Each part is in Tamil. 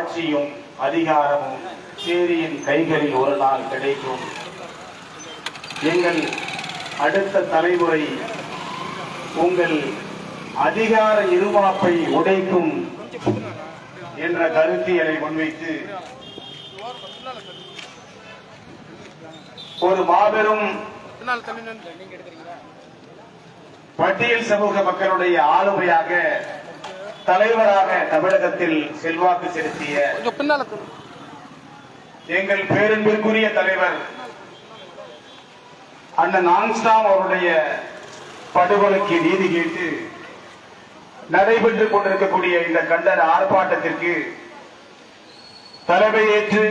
ஆட்சியும் அதிகாரமும் சேரியின் கைகளில் ஒரு நாள் கிடைக்கும். எங்கள் அடுத்த தலைமுறை உங்கள் அதிகார இருமாப்பை உடைக்கும் என்ற கருத்தியலை முன்வைத்து ஒரு மாபெரும் பட்டியல் சமூக மக்களுடைய ஆளுமையாக தலைவராக தமிழகத்தில் செல்வாக்கு செலுத்திய எங்கள் பேரன்பிற்குரிய தலைவர் அண்ணன் ஆம்ஸ்ட்ராங் அவருடைய படுகொலைக்கு நீதி கேட்டு நடைபெற்றுக் கொண்டிருக்கக்கூடிய இந்த கண்டன ஆர்ப்பாட்டத்திற்கு தலைமையேற்று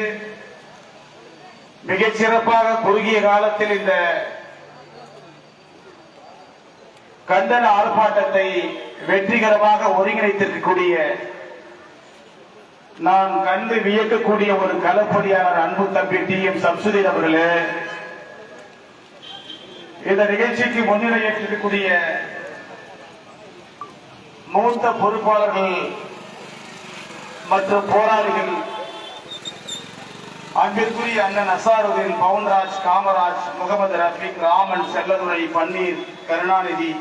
மிகச் சிறப்பாக குறுகிய காலத்தில் இந்த கண்டன ஆர்ப்பாட்டத்தை வெற்றிகரமாக ஒருங்கிணைத்திருக்கக்கூடிய நான் கண்டு வியக்கக்கூடிய ஒரு களப்பணியாளர் அன்பு தம்பி TM சம்சுதீன் அவர்களே, இந்த நிகழ்ச்சிக்கு முன்னிலையேற்றிருக்கக்கூடிய மூத்த பொறுப்பாளர்கள் மற்றும் போராளிகள் அன்பிற்குரிய அண்ணன் அசாருதீன், பவுன்ராஜ், காமராஜ், முகமது ரஃபீக், ராமன், செல்லதுரை, பன்னீர், கருணாநிதி,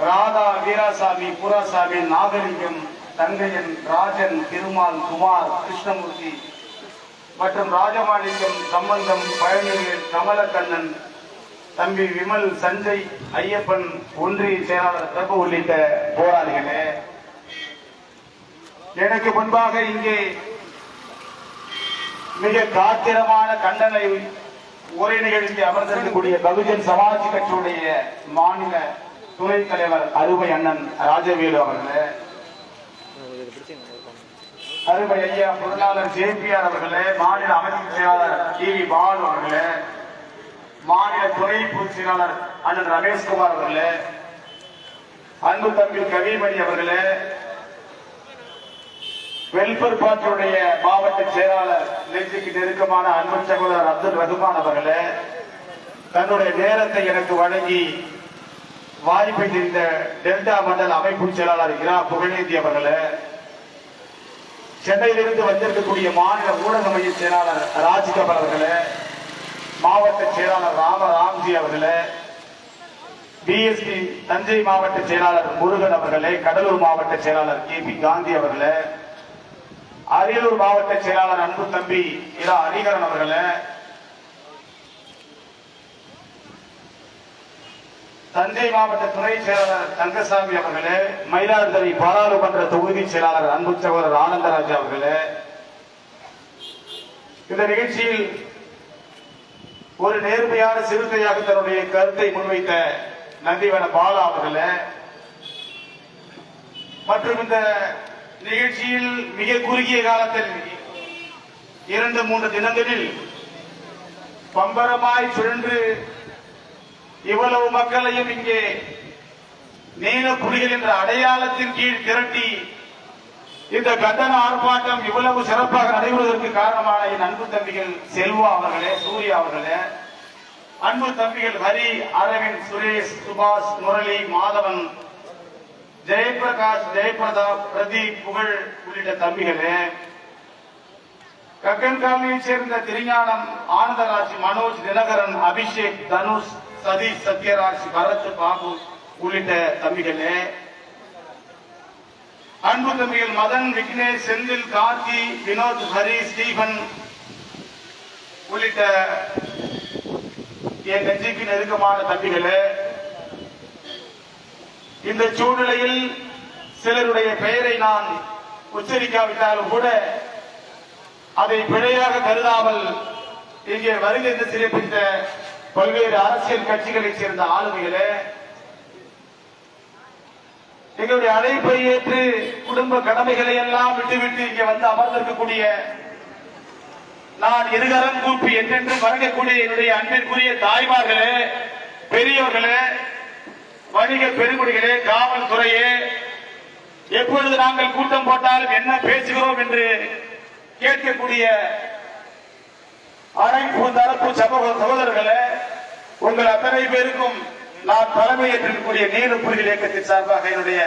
ராதா, வீராசாமி, புராசாமி, நாகலிங்கம், தங்கையன், ராஜன், திருமால், குமார், கிருஷ்ணமூர்த்தி மற்றும் ராஜமாணிக்கம், சம்பந்தம், பழனிவேல், கமலக்கண்ணன், தம்பி விமல், சஞ்சய், ஐயப்பன், ஒன்றிய செயலாளர் பிரபு உள்ளிட்ட போராளிகளே, எனக்கு முன்பாக இங்கே மிக காத்திரமான கண்டனை உரை நிகழ்ச்சி அமர்ந்திருக்கக்கூடிய பகுஜன் சமாஜ் கட்சியுடைய மாநில துணைத் தலைவர் அருமை அண்ணன் ராஜவேலு அவர்களே, அருமை ஐயா பொருளாளர் JPR அவர்களே, மாநில அமைப்பு செயலாளர் TV பாலு அவர்களே, மாநில துணை பொதுச் செயலாளர் அண்ணன் ரமேஷ்குமார் அவர்களே, அன்பு தம்பி கவிமணி அவர்களே, வெல்பர் பார்ட்டியுடைய மாவட்ட செயலாளர் நெஞ்சுக்கு நெருக்கமான அன்பு சகோதரர் அப்துல் ரகுமான் அவர்களே, தன்னுடைய நேரத்தை எனக்கு வழங்கி வாய்ப்பை தெரிந்த டெல்டா மண்டல அமைப்பு செயலாளர் இரா புகழேந்தி அவர்களே, சென்னையிலிருந்து வந்திருக்கக்கூடிய மாநில ஊடக மைய செயலாளர் ராஜ்கமல் அவர்களே, மாவட்ட செயலாளர் ராமராம்ஜி அவர்களே, BSP தஞ்சை மாவட்ட செயலாளர் முருகன் அவர்களே, கடலூர் மாவட்ட செயலாளர் KP காந்தி அவர்களே, அரியலூர் மாவட்ட செயலாளர் அன்பு தம்பி இரா ஹரிகரன் அவர்களே, தஞ்சை மாவட்ட துணை செயலாளர் தங்கசாமி அவர்களே, மயிலாடுதுறை பாராளுமன்ற தொகுதி செயலாளர் அன்பு சகோதரர் ஆனந்தராஜ் அவர்களே, இந்த நிகழ்ச்சியில் ஒரு நேர்மையான சிறுத்தையாக தன்னுடைய கருத்தை முன்வைத்த நந்திவன பாலா அவர்களே, மற்றும் இந்த நிகழ்ச்சியில் மிக குறுகிய காலத்தில் 2-3 தினங்களில் பம்பரமாய் சுழன்று இவ்வளவு மக்களையும் இங்கே நீல புலிகள் என்ற அடையாளத்தின் கீழ் திரட்டி இந்த கண்டன ஆர்ப்பாட்டம் இவ்வளவு சிறப்பாக நடைபெறுவதற்கு காரணமான என் அன்பு தம்பிகள் செல்வா அவர்களே, சூர்யா அவர்களே, அன்பு தம்பிகள் ஹரி, அரவிந்த், சுரேஷ், சுபாஷ், முரளி, மாதவன், ஜெயபிரகாஷ், ஜெயபிரதாப், பிரதீப், புகழ் உள்ளிட்ட தம்பிகளே, கக்கன் காலனியைச் சேர்ந்த திருஞானம், ஆனந்தராஜ், மனோஜ், தினகரன், அபிஷேக், தனுஷ், சதீஷ், சத்யராஜ், பரத், பாபு உள்ளிட்ட தம்பிகளே, அன்பு தம்பிகள் மதன், விக்னேஷ், செந்தில், கார்த்தி, வினோத், ஹரி, ஸ்டீபன் உள்ளிட்ட என் நெஞ்சுக்கு நெருக்கமான தம்பிகளே, இந்த சூழ்நிலையில் சிலருடைய பெயரை நான் உச்சரிக்காவிட்டாலும் கூட அதை பிழையாக கருதாமல் இங்கே வருகை சிறப்பித்த பல்வேறு அரசியல் கட்சிகளைச் சேர்ந்த ஆளுமைகளே, எங்களுடைய அழைப்பை ஏற்று குடும்ப கடமைகளை எல்லாம் விட்டுவிட்டு இங்கே வந்து அமர்ந்திருக்கக்கூடிய நான் இருகரம் கூப்பி என்றென்று வழங்கக்கூடிய என்னுடைய அன்பிற்குரிய தாய்மார்களே, பெரியோர்களே, வணிக பெருங்குடிகளே, காவல்துறையே, எப்பொழுது நாங்கள் கூட்டம் போட்டாலும் என்ன பேசுகிறோம் என்று கேட்கக்கூடிய அனைத்து தரப்பு சகோதரர்களே, உங்கள் அத்தனை பேருக்கும் நான் தலைமையேற்றிருக்கக்கூடிய நீல புலிகள் இயக்கத்தின் சார்பாக என்னுடைய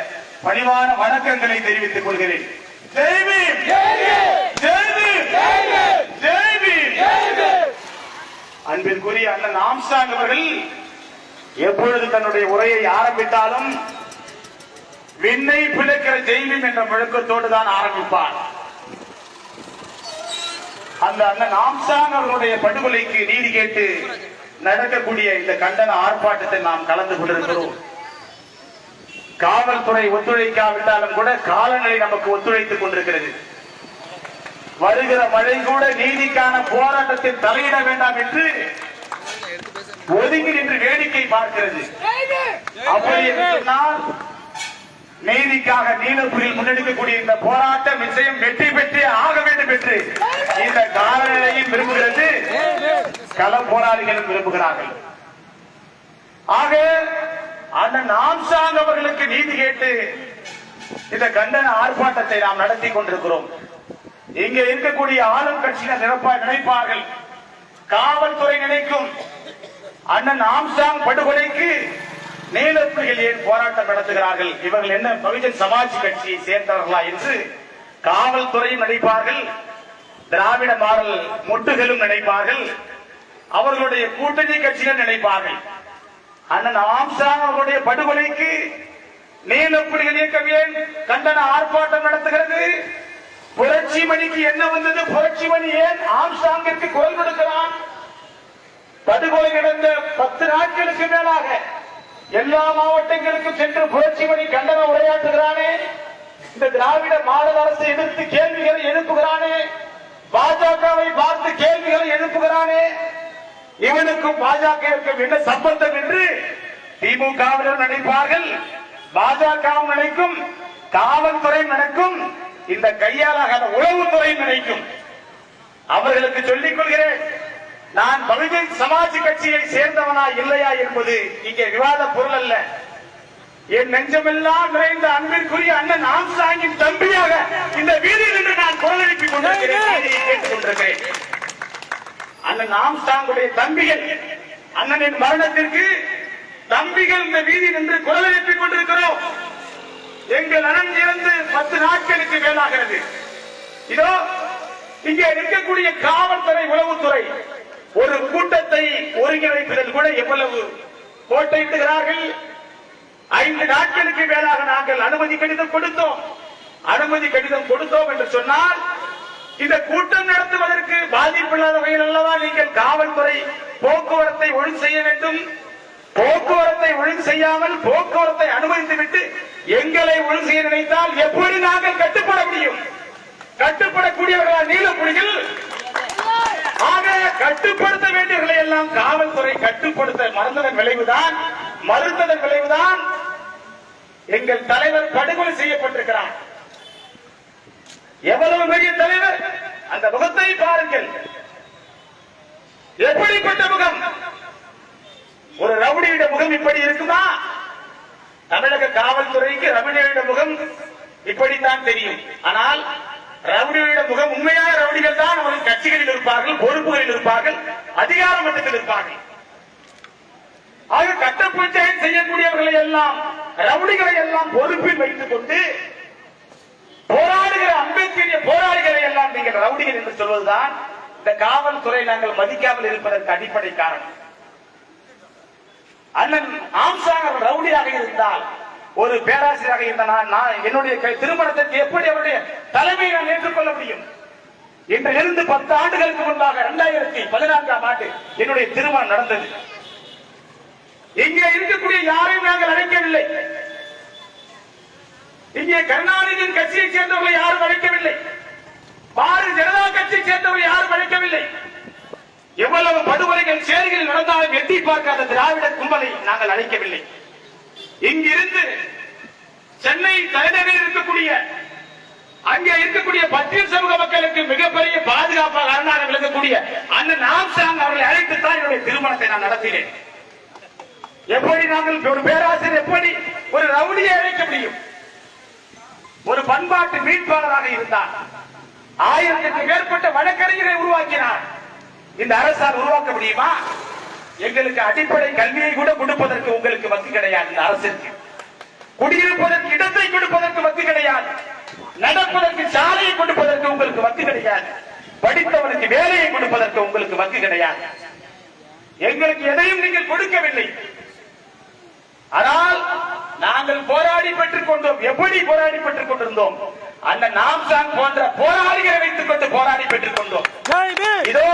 பணிவான வணக்கங்களை தெரிவித்துக் கொள்கிறேன். ஜெய் பீம், ஜெய் பீம், ஜெய் பீம். அன்பிற்குரிய அண்ணன் ஆம்ஸ்ட்ராங் அவர்கள் எப்பொழுது தன்னுடைய உரையை ஆரம்பித்தாலும் விண்ணை பிளக்கிற ஜெய் பீம் என்ற முழக்கத்தோடு தான் ஆரம்பிப்பார். அந்த அண்ணன் ஆம்ஸ்ட்ராங் அவர்களுடைய படுகொலைக்கு நீதி கேட்டு நடக்கக்கூடிய இந்த கண்டன ஆர்ப்பாட்டத்தை நாம் கலந்து கொண்டிருக்கிறோம். காவல்துறை ஒத்துழைக்காவிட்டாலும் கூட காலநிலை நமக்கு ஒத்துழைத்துக் கொண்டிருக்கிறது. வருகிற மழை கூட நீதிக்கான போராட்டத்தில் தலையிட வேண்டாம் என்று ஒதுங்கி நின்று வேடிக்கை பார்க்கிறது. அப்படி என்று சொன்னால் நீதிக்காக நீலப்புரியில் முன்னெடுக்கக்கூடிய இந்த போராட்டம் நிச்சயம் வெற்றி பெற்றே ஆக வேண்டும் என்று இந்த காலநிலையும் விரும்புகிறது, கள போராளிகளும் விரும்புகிறார்கள். ஆக அண்ணன் ஆம்ஸ்ட்ராங் அவர்களுக்கு நீதி கேட்டு இந்த கண்டன ஆர்ப்பாட்டத்தை நாம் நடத்தி கொண்டிருக்கிறோம். இங்கே இருக்கக்கூடிய ஆளும் கட்சியினர் நினைப்பார்கள், காவல்துறை நினைக்கும் அண்ணன் ஆம்ஸ்ட்ராங் படுகொலைக்கு நீலப்புலிகள் ஏன் போராட்டம் நடத்துகிறார்கள், இவர்கள் என்ன பகுஜன் சமாஜ் கட்சியை சேர்ந்தவர்களா என்று காவல்துறையும் நினைப்பார்கள், திராவிட மாடல் மொட்டுகளும் நினைப்பார்கள், அவர்களுடைய கூட்டணி கட்சிகள் நினைப்பார்கள். அண்ணன் ஆம்ஸ்ட்ராங் அவர்களுடைய படுகொலைக்கு நீலப்புலிகள் இயக்கம் ஏன் கண்டன ஆர்ப்பாட்டம் நடத்துகிறது? புரட்சி மணிக்கு என்ன வந்தது? புரட்சி மணி ஏன் ஆம்ஸ்ட்ராங்கிற்கு குரல் கொடுக்கிறான்? படுகொலை நடந்த 10 நாட்களுக்கு மேலாக எல்லா மாவட்டங்களுக்கும் சென்று புரட்சி மணி கண்டன உரையாற்றுகிறானே, இந்த திராவிட மாடல் அரசை எதிர்த்து கேள்விகளை எழுப்புகிறானே, பாஜகவை பார்த்து கேள்விகளை எழுப்புகிறானே, இவனுக்கும் பாஜகவிற்கும் என்ன சம்பந்தம் என்று திமுகவினர் நினைப்பார்கள், பாஜகவும் நினைக்கும், காவல்துறை நினைக்கும், இந்த கையாளாக உளவுத்துறை நினைக்கும். அவர்களுக்கு சொல்லிக் கொள்கிறேன், நான் பகுஜன் சமாஜ் கட்சியை சேர்ந்தவனா இல்லையா என்பது இங்கே விவாத பொருள் அல்ல. என் நெஞ்சமெல்லாம் நிறைந்த அன்பிற்குரிய அண்ணன் ஆம்ஸ்ட்ராங்கின் தம்பியாக இந்த வீதியில் நின்று நான் குரல் எழுப்பிக் கொண்டிருக்கிறேன். அண்ணன் ஆம்ஸ்ட்ராங்குடைய தம்பிகள், அண்ணனின் மரணத்திற்கு தம்பிகள் இந்த வீதியில் நின்று குரல் எழுப்பிக் கொண்டிருக்கிறோம். எங்கள் அண்ணன் இறந்து 10 நாட்களுக்கு மேலாகிறது. இதோ இங்கே இருக்கக்கூடிய காவல்துறை உளவுத்துறை ஒரு கூட்டத்தை ஒருங்கிணைப்பதில் கூட எவ்வளவு கோட்டை விடுகிறார்கள். 5 நாட்களுக்கு மேலாக நாங்கள் அனுமதி கடிதம் கொடுத்தோம். அனுமதி கடிதம் கொடுத்தோம் என்று சொன்னால் இந்த கூட்டம் நடத்துவதற்கு பாதிப்பில்லாத வகையில் அல்லவா நீங்கள் காவல்துறை போக்குவரத்தை ஒழுங்கு செய்ய வேண்டும். போக்குவரத்தை ஒழுங்கு செய்யாமல் போக்குவரத்தை அனுமதித்துவிட்டு எங்களை ஒழுங்கு செய்ய நினைத்தால் எப்படி நாங்கள் கட்டுப்பட முடியும்? கட்டுப்படக்கூடியவர்களா நீலப்புலிகள்? ஆக கட்டுப்படுத்த வேண்டியவர்களை எல்லாம் காவல்துறை கட்டுப்படுத்த மறுத்ததன் விளைவுதான் எங்கள் தலைவர் படுகொலை செய்யப்பட்டிருக்கிறார். எவ்வளவு பெரிய தலைவர், அந்த முகத்தை பாருங்கள், எப்படிப்பட்ட முகம்? ஒரு ரவுடியிட முகம் இப்படி இருக்குமா? தமிழக காவல்துறைக்கு ரவுடியிட முகம் இப்படித்தான் தெரியும். ஆனால் ரவுடியோட முகம், உண்மையான ரவுடிகள் தான் அவர்கள் கட்சிகளில் இருப்பார்கள், பொறுப்புகளில் இருப்பார்கள், அதிகார மட்டத்தில் இருப்பார்கள். ஆக கட்டப்பூச்சைகள் செய்யக்கூடியவர்களை எல்லாம், ரவுடிகளை எல்லாம் பொறுப்பில் வைத்துக் கொண்டு போராடுகிற அம்பேத்கரிய போராளிகளை எல்லாம் நீங்கள் ரவுடிகள் என்று சொல்வதுதான் இந்த காவல்துறை நாங்கள் மதிக்காமல் இருப்பதற்கு அடிப்படை காரணம். அண்ணன் ஆம்ஸ்ட்ராங் ரவுடியாக இருந்தால், ஒரு பேராசிரியராக இருந்த நான் என்னுடைய திருமணத்திற்கு எப்படி அவருடைய தலைமையை நான் ஏற்றுக்கொள்ள முடியும்? இன்றிலிருந்து 10 ஆண்டுகளுக்கு முன்பாக 2014ஆம் ஆண்டு என்னுடைய திருமணம் நடந்தது. இங்கே இருக்கக்கூடிய யாரையும் நாங்கள் அழைக்கவில்லை. இங்கே கருணாநிதியின் கட்சியை சேர்ந்தவர்களை யாரும் அழைக்கவில்லை. பாரதிய ஜனதா கட்சியை சேர்ந்தவர்கள் யாரும் அழைக்கவில்லை. எவ்வளவு படுகொலைகள் சேரிகளில் நடந்தாலும் எட்டி பார்க்காத திராவிட கும்பலை நாங்கள் அழைக்கவில்லை. இங்கிருந்து சென்னை தலைநகரில் இருக்கக்கூடிய, அங்கே இருக்கக்கூடிய பட்டியல் சமூக மக்களுக்கு மிகப்பெரிய பாதுகாப்பாக அரணாக விளங்கக்கூடிய அண்ணன் ஆம்ஸ்ட்ராங் அவர்களை அழைத்துத்தான் என்னுடைய திருமணத்தை நான் நடத்தினேன். எப்படி நாங்கள் ஒரு பேராசிரியர் எப்படி ஒரு ரவுடியை அழைக்க முடியும்? ஒரு பண்பாட்டு மீட்பாளராக இருந்தார். 1000க்கும் மேற்பட்ட வழக்கறிஞரை உருவாக்கினார். இந்த அரசால் உருவாக்க முடியுமா? எங்களுக்கு அடிப்படை கல்வியை கூட கொடுப்பதற்கு உங்களுக்கு வக்கு கிடையாது. இந்த அரசிற்கு குடியிருப்பதற்கு இடத்தை கொடுப்பதற்கு வக்கு கிடையாது. நடப்பதற்கு சாலையை கொடுப்பதற்கு உங்களுக்கு வக்கு கிடையாது. படித்தவனுக்கு வேலையை கொடுப்பதற்கு உங்களுக்கு வக்கு கிடையாது. எங்களுக்கு எதையும் நீங்கள் கொடுக்கவில்லை. ஆனால் நாங்கள் போராடி பெற்றுக் கொண்டோம். எப்படி போராடி பெற்றுக் கொண்டிருந்தோம்? அந்த நாம்சாங் போன்ற போராளிகளை வைத்துக் கொண்டு போராடி பெற்றுக் கொண்டோம். இதோ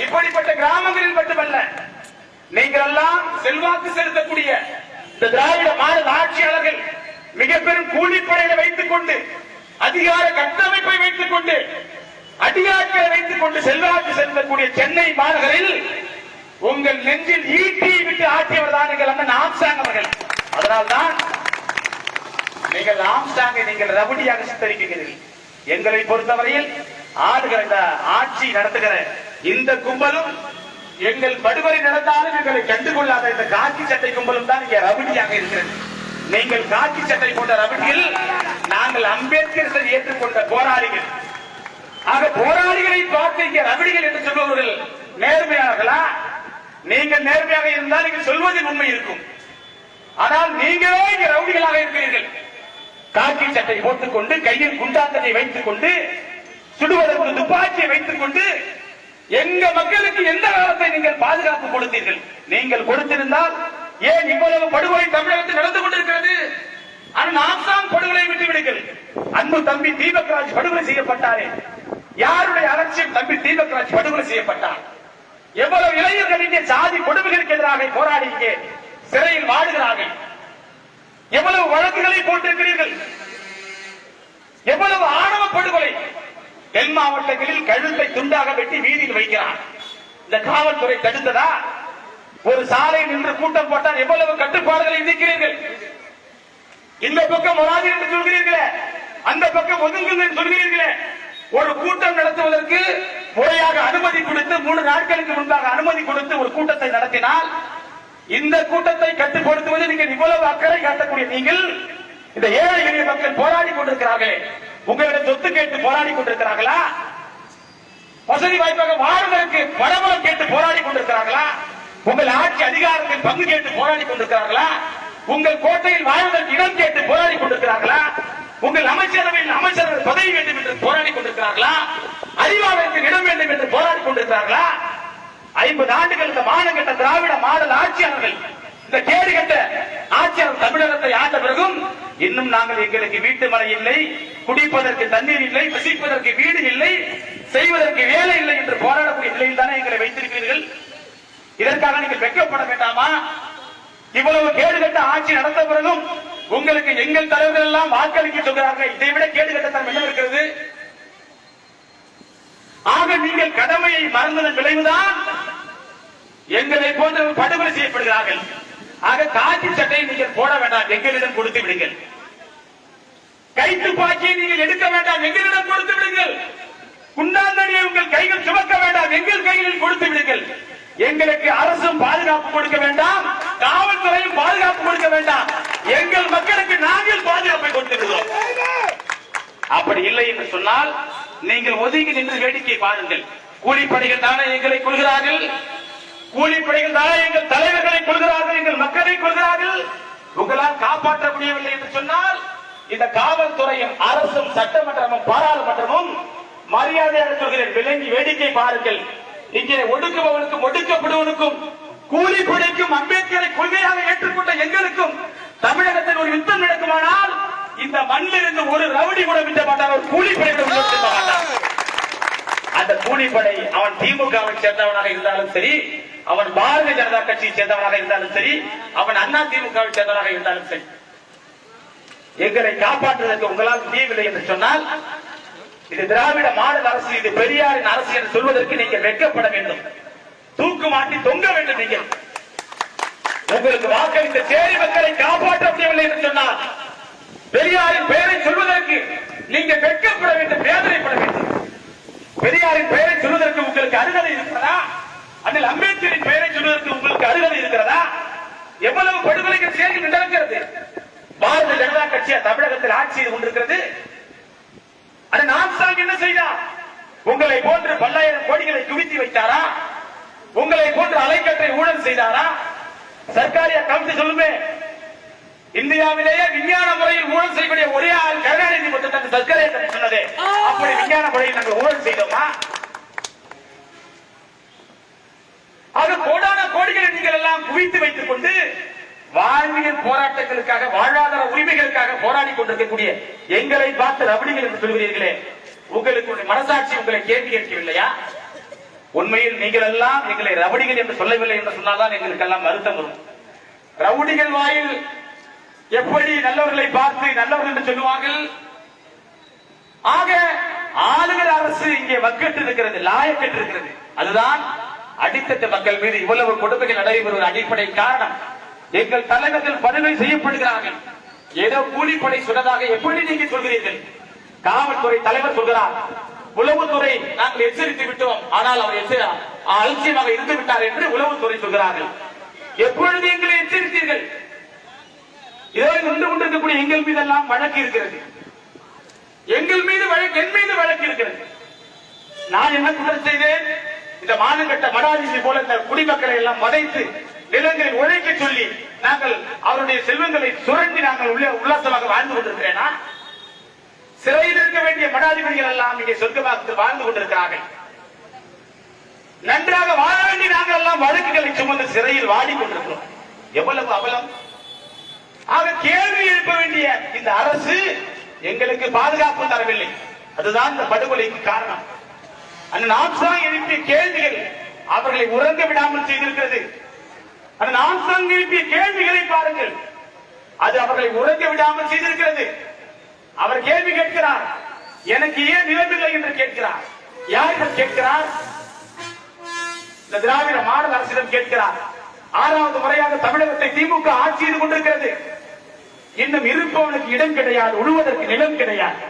இப்படிப்பட்ட கிராமங்களில் மட்டுமல்ல, நீங்கள் எல்லாம் செல்வாக்கு செலுத்தக்கூடிய இந்த திராவிட மாடல் ஆட்சியாளர்கள் மிக பெரும் கூலிப்படைகளை வைத்துக் கொண்டு, அதிகார கட்டமைப்பை வைத்துக் கொண்டு, அடியாட்களை வைத்துக் கொண்டு செல்வாக்கு செலுத்தக்கூடிய சென்னை மாநகரில் உங்கள் நெஞ்சில் ஈட்டியை விட்டு ஆற்றியவர் தான் நீங்கள் அந்த நாம்சாங் அவர்கள். அதனால்தான் நீங்கள் நாம்சாங்கை நீங்கள் ரவுடியாக சித்தரிக்கிறீர்கள். எங்களை பொறுத்தவரையில் ஆளுகிற இந்த ஆட்சி நடத்துகிற இந்த கும்பலும், எங்கள் படுகொலை நடந்தாலும் எங்களை கண்டுகொள்ளாத இந்த காக்கி சட்டை கும்பலும் தான் இங்கே ரவுடியாக இருக்கிறது. நீங்கள் காக்கி சட்டை போன்ற ரவுடிகள், நாங்கள் அம்பேத்கர் ஏற்றுக்கொண்ட போராளிகள். ஆக போராளிகளை பார்த்து இங்கே ரவுடிகள் என்று சொல்பவர்கள் நேர்மையாளர்களா? நீங்கள் நேர்மையாக இருந்தால் நீங்கள் சொல்வதில் உண்மை இருக்கும். ஆனால் நீங்களே இங்கே ரவுடிகளாக இருக்கிறீர்கள். காக்கி சட்டை போட்டுக் கொண்டு, கையில் குண்டாந்தனை வைத்துக் கொண்டு, சுடுவதற்கு துப்பாக்கியை வைத்துக் கொண்டு, எங்க மக்களுக்கு எந்த காலத்தை நீங்கள் பாதுகாப்பு கொடுத்தீர்கள்? நீங்கள் கொடுத்திருந்தால் ஏன் இவ்வளவு படுகொலை தமிழகத்தில் நடந்து கொண்டிருக்கிறது? நாம்சாங் படுகொலை விட்டு விடுங்கள். அன்பு தம்பி தீபக் ராஜ் படுகொலை செய்யப்பட்டாரே, யாருடைய அலட்சியம் தம்பி தீபக் ராஜ் படுகொலை செய்யப்பட்டார்? எவ்வளவு இளைஞர்கள் இங்கே சாதி கொடுமைகளுக்கு எதிராக போராடி இங்கே சிறையில் வாடுகிறார்கள். எவ்வளவு வழக்குகளை போட்டிருக்கிறீர்கள். எவ்வளவு ஆணவ படுகொலை. தென் மாவட்டங்களில் கழுத்தை துண்டாக வெட்டி வீதியில் வைக்கிறார். இந்த காவல்துறை தடுத்ததா? ஒரு சாலை நின்று கூட்டம் போட்டால் எவ்வளவு கட்டுப்பாடுகளை விதிக்கிறீர்கள். இந்த பக்கம் வராது என்று சொல்கிறீர்களே, அந்த பக்கம் ஒதுங்குங்கள் என்று சொல்கிறீர்களே. ஒரு கூட்டம் நடத்துவதற்கு முறையாக அனுமதி கொடுத்து 3 நாட்களுக்கு முன்பாக அனுமதி கொடுத்து ஒரு கூட்டத்தை நடத்தினால், இந்த கூட்டத்தை கட்டுப்படுத்துவது நீங்கள் இவ்வளவு அக்கறை காட்டக்கூடிய நீங்கள், இந்த ஏழை எளிய மக்கள் போராடி கொண்டிருக்கிறார்களே, உங்களிடம் சொத்து கேட்டு போராடி கொண்டிருக்கிறார்களா? வசதி வாய்ப்பாக வாழ்வதற்கு பணபலம் கேட்டு போராடி கொண்டிருக்கிறார்களா? உங்கள் ஆட்சி அதிகாரத்தில் பங்கு கேட்டு போராடி கொண்டிருக்கிறார்களா? உங்கள் கோட்டையில் வாழ்வதற்கு இடம் கேட்டு போராடி கொண்டிருக்கிறார்களா? உங்கள் அமைச்சரவையில் அமைச்சர்கள் பதவி வேண்டும் என்று போராடி கொண்டிருக்கிறார்களா? அறிவாளருக்கு இடம் வேண்டும் என்று போராடி கொண்டிருக்கிறார்களா? 50 ஆண்டுகள் இந்த மானகட்ட திராவிட மாடல் ஆட்சியாளர்கள், இந்த கேடுகட்ட ஆட்சியாளர் தமிழகத்தை ஆண்ட பிறகும் இன்னும் நாங்கள் எங்களுக்கு வீட்டு மனை இல்லை, குடிப்பதற்கு தண்ணீர் இல்லை, வசிப்பதற்கு வீடு இல்லை, செய்வதற்கு வேலை இல்லை என்று போராடக்கூடிய நிலையில் தானே எங்களை வைத்திருக்கிறீர்கள். இதற்காக நீங்கள் வெட்கப்பட வேண்டாமா? இவ்வளவு கேடுகட்ட ஆட்சி நடந்த பிறகும் உங்களுக்கு எங்கள் தலைவர்கள் எல்லாம் வாக்களிக்க சொல்கிறார்கள். இதை விட கேடுகட்டத்தனம் என்ன இருக்கிறது? ஆக நீங்கள் கடமையை மறந்ததன் விளைவுதான் எங்களை போன்ற படுகொலை செய்யப்படுகிறார்கள். ஆக காக்கி சட்டையை நீங்கள் போட வேண்டாம், எங்களிடம் கொடுத்து விடுங்கள். கைத்துப்பாக்கியை நீங்கள் எடுக்க வேண்டாம், எங்களிடம் கொடுத்து விடுங்கள். குண்டாந்தடியை உங்கள் கைகள் சுமக்க வேண்டாம், எங்கள் கைகளில் கொடுத்து விடுங்கள். எங்களுக்கு அரசும் பாதுகாப்பு கொடுக்க வேண்டாம், காவல்துறையும் பாதுகாப்பு கொடுக்க வேண்டாம். எங்கள் மக்களுக்கு நாங்கள் பாதுகாப்பை கொடுத்திருக்கிறோம். அப்படி இல்லை என்று சொன்னால் நீங்கள் ஒதுங்கி நின்று வேடிக்கை பாருங்கள். கூலிப்படைகள் தானே எங்களை கொள்கிறார்கள், கூலிப்படைகள் தானே எங்கள் தலைவர்களை கொள்கிறார்கள், எங்கள் மக்களை கொள்கிறார்கள். உங்களால் காப்பாற்ற முடியவில்லை என்று சொன்னால் இந்த காவல்துறையும் அரசும் சட்டமன்றமும் பாராளுமன்றமும் மரியாதையாக சொல்கிறேன், விளங்கி வேடிக்கை பாருங்கள். இங்கே ஒடுக்குபவனுக்கும் ஒடுக்கப்படுவனுக்கும், கூலிப்படைக்கும் அம்பேத்கரை கொள்கையாக ஏற்றுக்கொண்ட எங்களுக்கும் தமிழகத்தில் ஒரு யுத்தம் நடக்குமானால் இந்த மண்ணில் இருந்து ஒரு ரவுடி கூட விட மாட்டார், ஒரு கூலிப்படை கூட விட மாட்டார். அந்த கூலிப்படை அவன் திமுகவை சேர்ந்தவனாக இருந்தாலும் சரி, அவன் பாரதிய ஜனதா கட்சியை சேர்ந்தவனாக இருந்தாலும் சரி, அவன் அண்ணா திமுகவை சேர்ந்தவனாக இருந்தாலும் சரி, எங்களை காப்பாற்றுவதற்கு உங்களால் முடியவில்லை என்று சொன்னால் இது திராவிட மாடல் அரசு, இது பெரியாரின் அரசு என்று சொல்வதற்கு நீங்கள் வெட்கப்பட வேண்டும். தூக்கு மாட்டி தொங்க வேண்டும். நீங்கள் உங்களுக்கு வாக்களித்த சேரி மக்களை காப்பாற்ற முடியவில்லை என்று சொன்னால் பெரியாரின் பெயரை சொல்வதற்கு நீங்கள் வெட்கப்பட வேண்டும், வேதனைப்பட வேண்டும். பெரியாரின் பெயரை சொல்வதற்கு உங்களுக்கு அருகதை இருக்கிறதா? அதில் அம்பேத்கரின் பெயரை சொல்வதற்கு உங்களுக்கு அருகதை இருக்கிறதா? எவ்வளவு படுகொலைகள் சேர்ந்து நடக்கிறது. பாரதிய ஜனதா கட்சியா தமிழகத்தில் ஆட்சி செய்து கொண்டிருக்கிறது. அது நாம்சாங் என்ன செய்தார்? உங்களை போன்று 10,000 கோடிகளை குவித்து வைத்தாரா? உங்களை போன்று அலைக்கற்றை ஊழல் செய்தாரா? சர்க்காரியா கமிட்டி சொல்லுமே, இந்தியாவிலேயே விஞ்ஞான முறையில் ஊழல் செய்யக்கூடிய ஒரே ஆள் கருணாநிதி மட்டும் சர்க்கரை சொன்னதே. அப்படி விஞ்ஞான முறையில் நாங்கள் ஊழல் செய்தோமா? அது கோடான கோடிகளை நீங்கள் எல்லாம் குவித்து வைத்துக் கொண்டு வாழ்வியல் போராட்டங்களுக்காக, வாழ்வாதார உரிமைகளுக்காக போராடி கொண்டிருக்கக்கூடிய எங்களை பார்த்து ரவுடிகள் என்று சொல்கிறீர்களே, உங்களுக்கு மனசாட்சி உங்களை கேள்வி கேட்கவில்லையா? உண்மையில் நீங்கள் எல்லாம் எங்களை ரவுடிகள் என்று சொல்லவில்லை என்று சொன்னால்தான் எங்களுக்கு எல்லாம் வருத்தம் வரும். ரவுடிகள் வாயில் எப்படி நல்லவர்களை பார்த்து நல்லவர்கள் என்று சொல்லுவார்கள்? ஆக ஆளுநர் அரசு இங்கே வக்கெட்டு இருக்கிறது, லாயக்கெட்டு இருக்கிறது. அதுதான் அடித்தட்டு மக்கள் மீது இவ்வளவு கொடுமைகள் நடைபெறுவது அடிப்படை காரணம். எங்கள் தலைவர்கள் படுகொலை செய்யப்படுகிறார்கள். ஏதோ கூலிப்படை சொன்னதாக எப்படி நீங்க சொல்கிறீர்கள்? காவல்துறை தலைவர் சொல்கிறார், உளவுத்துறை நாங்கள் எச்சரித்து விட்டோம், ஆனால் அவர் அலட்சியமாக இருந்து விட்டார் என்று உளவுத்துறை சொல்கிறார்கள். எப்பொழுது எங்களை எச்சரித்தீர்கள்? இதோ நின்று கொண்டிருக்கக்கூடிய எங்கள் மீது எல்லாம் வழக்கு இருக்கிறது. எங்கள் மீது வழக்கு, என் மீது வழக்கு இருக்கிறது. நான் என்ன குற்றம் செய்தேன்? இந்த மானங்கட்ட மடாதிசி போல இந்த குடிமக்களை எல்லாம் வதைத்து நிலங்களில் உழைக்க சொல்லி நாங்கள் அவருடைய செல்வங்களை சுரண்டி நாங்கள் உல்லாசமாக வாழ்ந்து கொண்டிருக்கிறேனா? சிறையில் இருக்க வேண்டிய மடாதிபதிகள் எல்லாம் இங்கே சொர்க்கமாக வாழ்ந்து கொண்டிருக்கிறார்கள். நன்றாக வாழ வேண்டிய நாங்கள் எல்லாம் வழக்குகளை சுமந்து சிறையில் வாடிக் கொண்டிருக்கிறோம். எவ்வளவு அவலம்! ஆக கேள்வி எழுப்ப வேண்டிய இந்த அரசு எங்களுக்கு பாதுகாப்பு தரவில்லை. அதுதான் இந்த படுகொலைக்கு காரணம். அந்த ஆம்ஸ்ட்ராங் எழுப்பிய கேள்விகள் அவர்களை உறங்க விடாமல் செய்திருக்கிறது. அந்த ஆம்ஸ்ட்ராங் எழுப்பிய கேள்விகளை பாருங்கள், அது அவர்களை உறங்க விடாமல் செய்திருக்கிறது. அவர் கேள்வி கேட்கிறார், எனக்கு ஏன் நிலமில்லை என்று கேட்கிறார். யாரிடம் கேட்கிறார்? இந்த திராவிட மாடல் அரசிடம் கேட்கிறார். 6வது முறையாக தமிழகத்தை திமுக ஆட்சி செய்து கொண்டிருக்கிறது. இன்னும் இருப்பவனுக்கு இடம் கிடையாது, உழுவதற்கு நிலம் கிடையாது.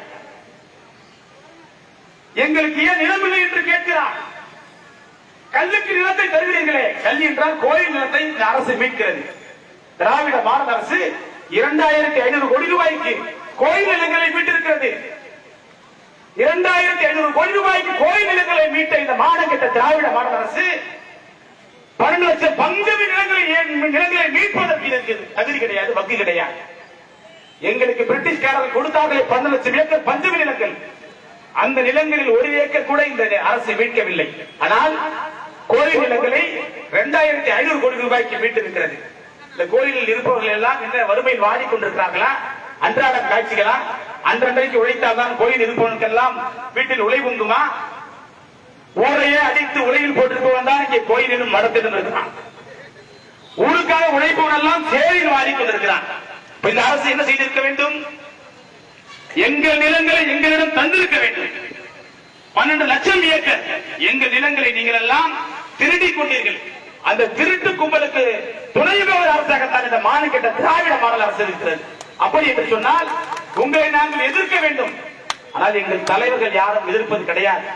எங்களுக்கு ஏன் நிலமில்லை என்று கேட்கிறார். கல்லுக்கு நிலத்தை தருகிறீர்களே, கல் என்றால் கோயில் நிலத்தை இந்த அரசு மீட்கிறது. திராவிட மாடல் அரசு 2500 கோடி ரூபாய்க்கு கோயில் நிலங்களை மீட்டிருக்கிறது. 2500 கோடி ரூபாய்க்கு கோயில் நிலங்களை மீட்ட இந்த மானங்கெட்ட திராவிட மாடல் அரசு 12 லட்சம் பங்குவி நிலங்களை மீட்பதற்கு தகுதி கிடையாது, வக்கு கிடையாது. எங்களுக்கு பிரிட்டிஷ்காரர்கள் கொடுத்தார்களே 12 லட்சம் ஏக்கர் பஞ்சமி நிலங்கள், அந்த நிலங்களில் 1 ஏக்கர் கூட இந்த அரசு மீட்கவில்லை. ஆனால் கோயில் நிலங்களை 2500 கோடி ரூபாய்க்கு மீட்டிருக்கிறது. இந்த கோயிலில் இருப்பவர்கள் எல்லாம் இந்த வறுமையில் வாடிக்கொண்டிருக்கிறார்களா? அன்றாட காட்சிகளா? அன்றன்றைக்கு உழைத்தால்தான் கோயில் இருப்பவனுக்கெல்லாம் வீட்டில் உழைவுங்குமா? ஊரையே அடித்து உலையில் போட்டிருப்பவன் தான் இங்கே கோயிலிலும் மடத்திலும் இருக்கிறான். ஊருக்காக உழைப்பவன் எல்லாம் சேரில் வாடிக்கொண்டிருக்கிறான். இந்த அரசு என்ன செய்திருக்க வேண்டும்? எங்கள் நிலங்களை எங்களிடம் தந்திருக்க வேண்டும். 12 லட்சம் ஏக்கர் எங்கள் நிலங்களை நீங்கள் எல்லாம் திருடி கொண்டீர்கள். அந்த திருட்டு கும்பலுக்கு துணையுபவர் அரசாகத்தான் இந்த மானங்கெட்ட திராவிட மாடல் அரசு இருக்கிறது. அப்படி என்று சொன்னால் உங்களை நாங்கள் எதிர்க்க வேண்டும். ஆனால் எங்கள் தலைவர்கள் யாரும் எதிர்ப்பது கிடையாது.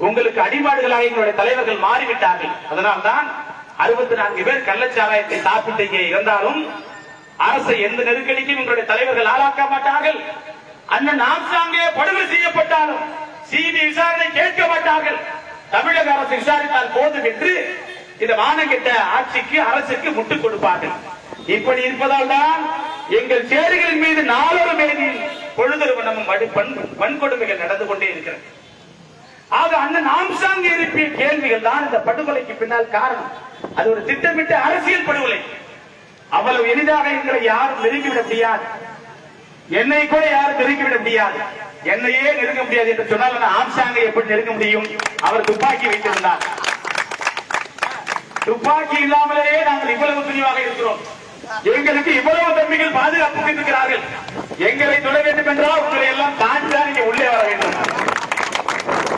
உங்களுக்கு அடிமாடுகளாக எங்களுடைய தலைவர்கள் மாறிவிட்டார்கள். அதனால்தான் 64 பேர் கள்ளச்சாராயத்தை சாப்பிட்டு இங்கே இருந்தாலும் அரசை எந்த நெருக்கடிக்கும் எங்களுடைய தலைவர்கள் ஆளாக்க மாட்டார்கள். அண்ணன் ஆம்ஸ்ட்ராங்கே படுகொலை செய்யப்பட்டாலும் சிபிஐ விசாரணை கேட்க மாட்டார்கள். தமிழக அரசு விசாரித்தால் போதும் என்று இந்த மானங்கெட்ட ஆட்சிக்கு அரசுக்கு முட்டுக் கொடுப்பார்கள். இப்படி இருப்பதால் தான் எங்கள் சேரிகளின் மீது நாளொரு மேனில் பொழுதொருவனமும் வன்கொடுமைகள் நடந்து கொண்டே இருக்கிறது. ஆக அண்ணன் ஆம்ஸ்ட்ராங் எழுப்பிய கேள்விகள் தான் இந்த படுகொலைக்கு பின்னால் காரணம். அது ஒரு திட்டமிட்ட அரசியல் படுகொலை. அவ்வளவு எளிதாக எங்களை யாரும் நெருங்கிவிட முடியாது. என்னை கூட யாரும் நெருங்கிவிட முடியாது. என்னையே நெருங்க முடியாது என்று சொன்னால் ஆம்ஸ்ட்ராங்கை எப்படி நெருங்க முடியும்? அவர் துப்பாக்கி வைத்திருந்தார். துப்பாக்கி இல்லாமலேயே நாங்கள் இவ்வளவு துணிவாக இருக்கிறோம். எங்களுக்கு இவ்வளவு தம்பிகள் பாதுகாப்பு இருக்கிறார்கள். எங்களை தொட வேண்டும் என்றால் உங்களை எல்லாம் தாண்டிதான் நீங்க உள்ளே வர வேண்டும்.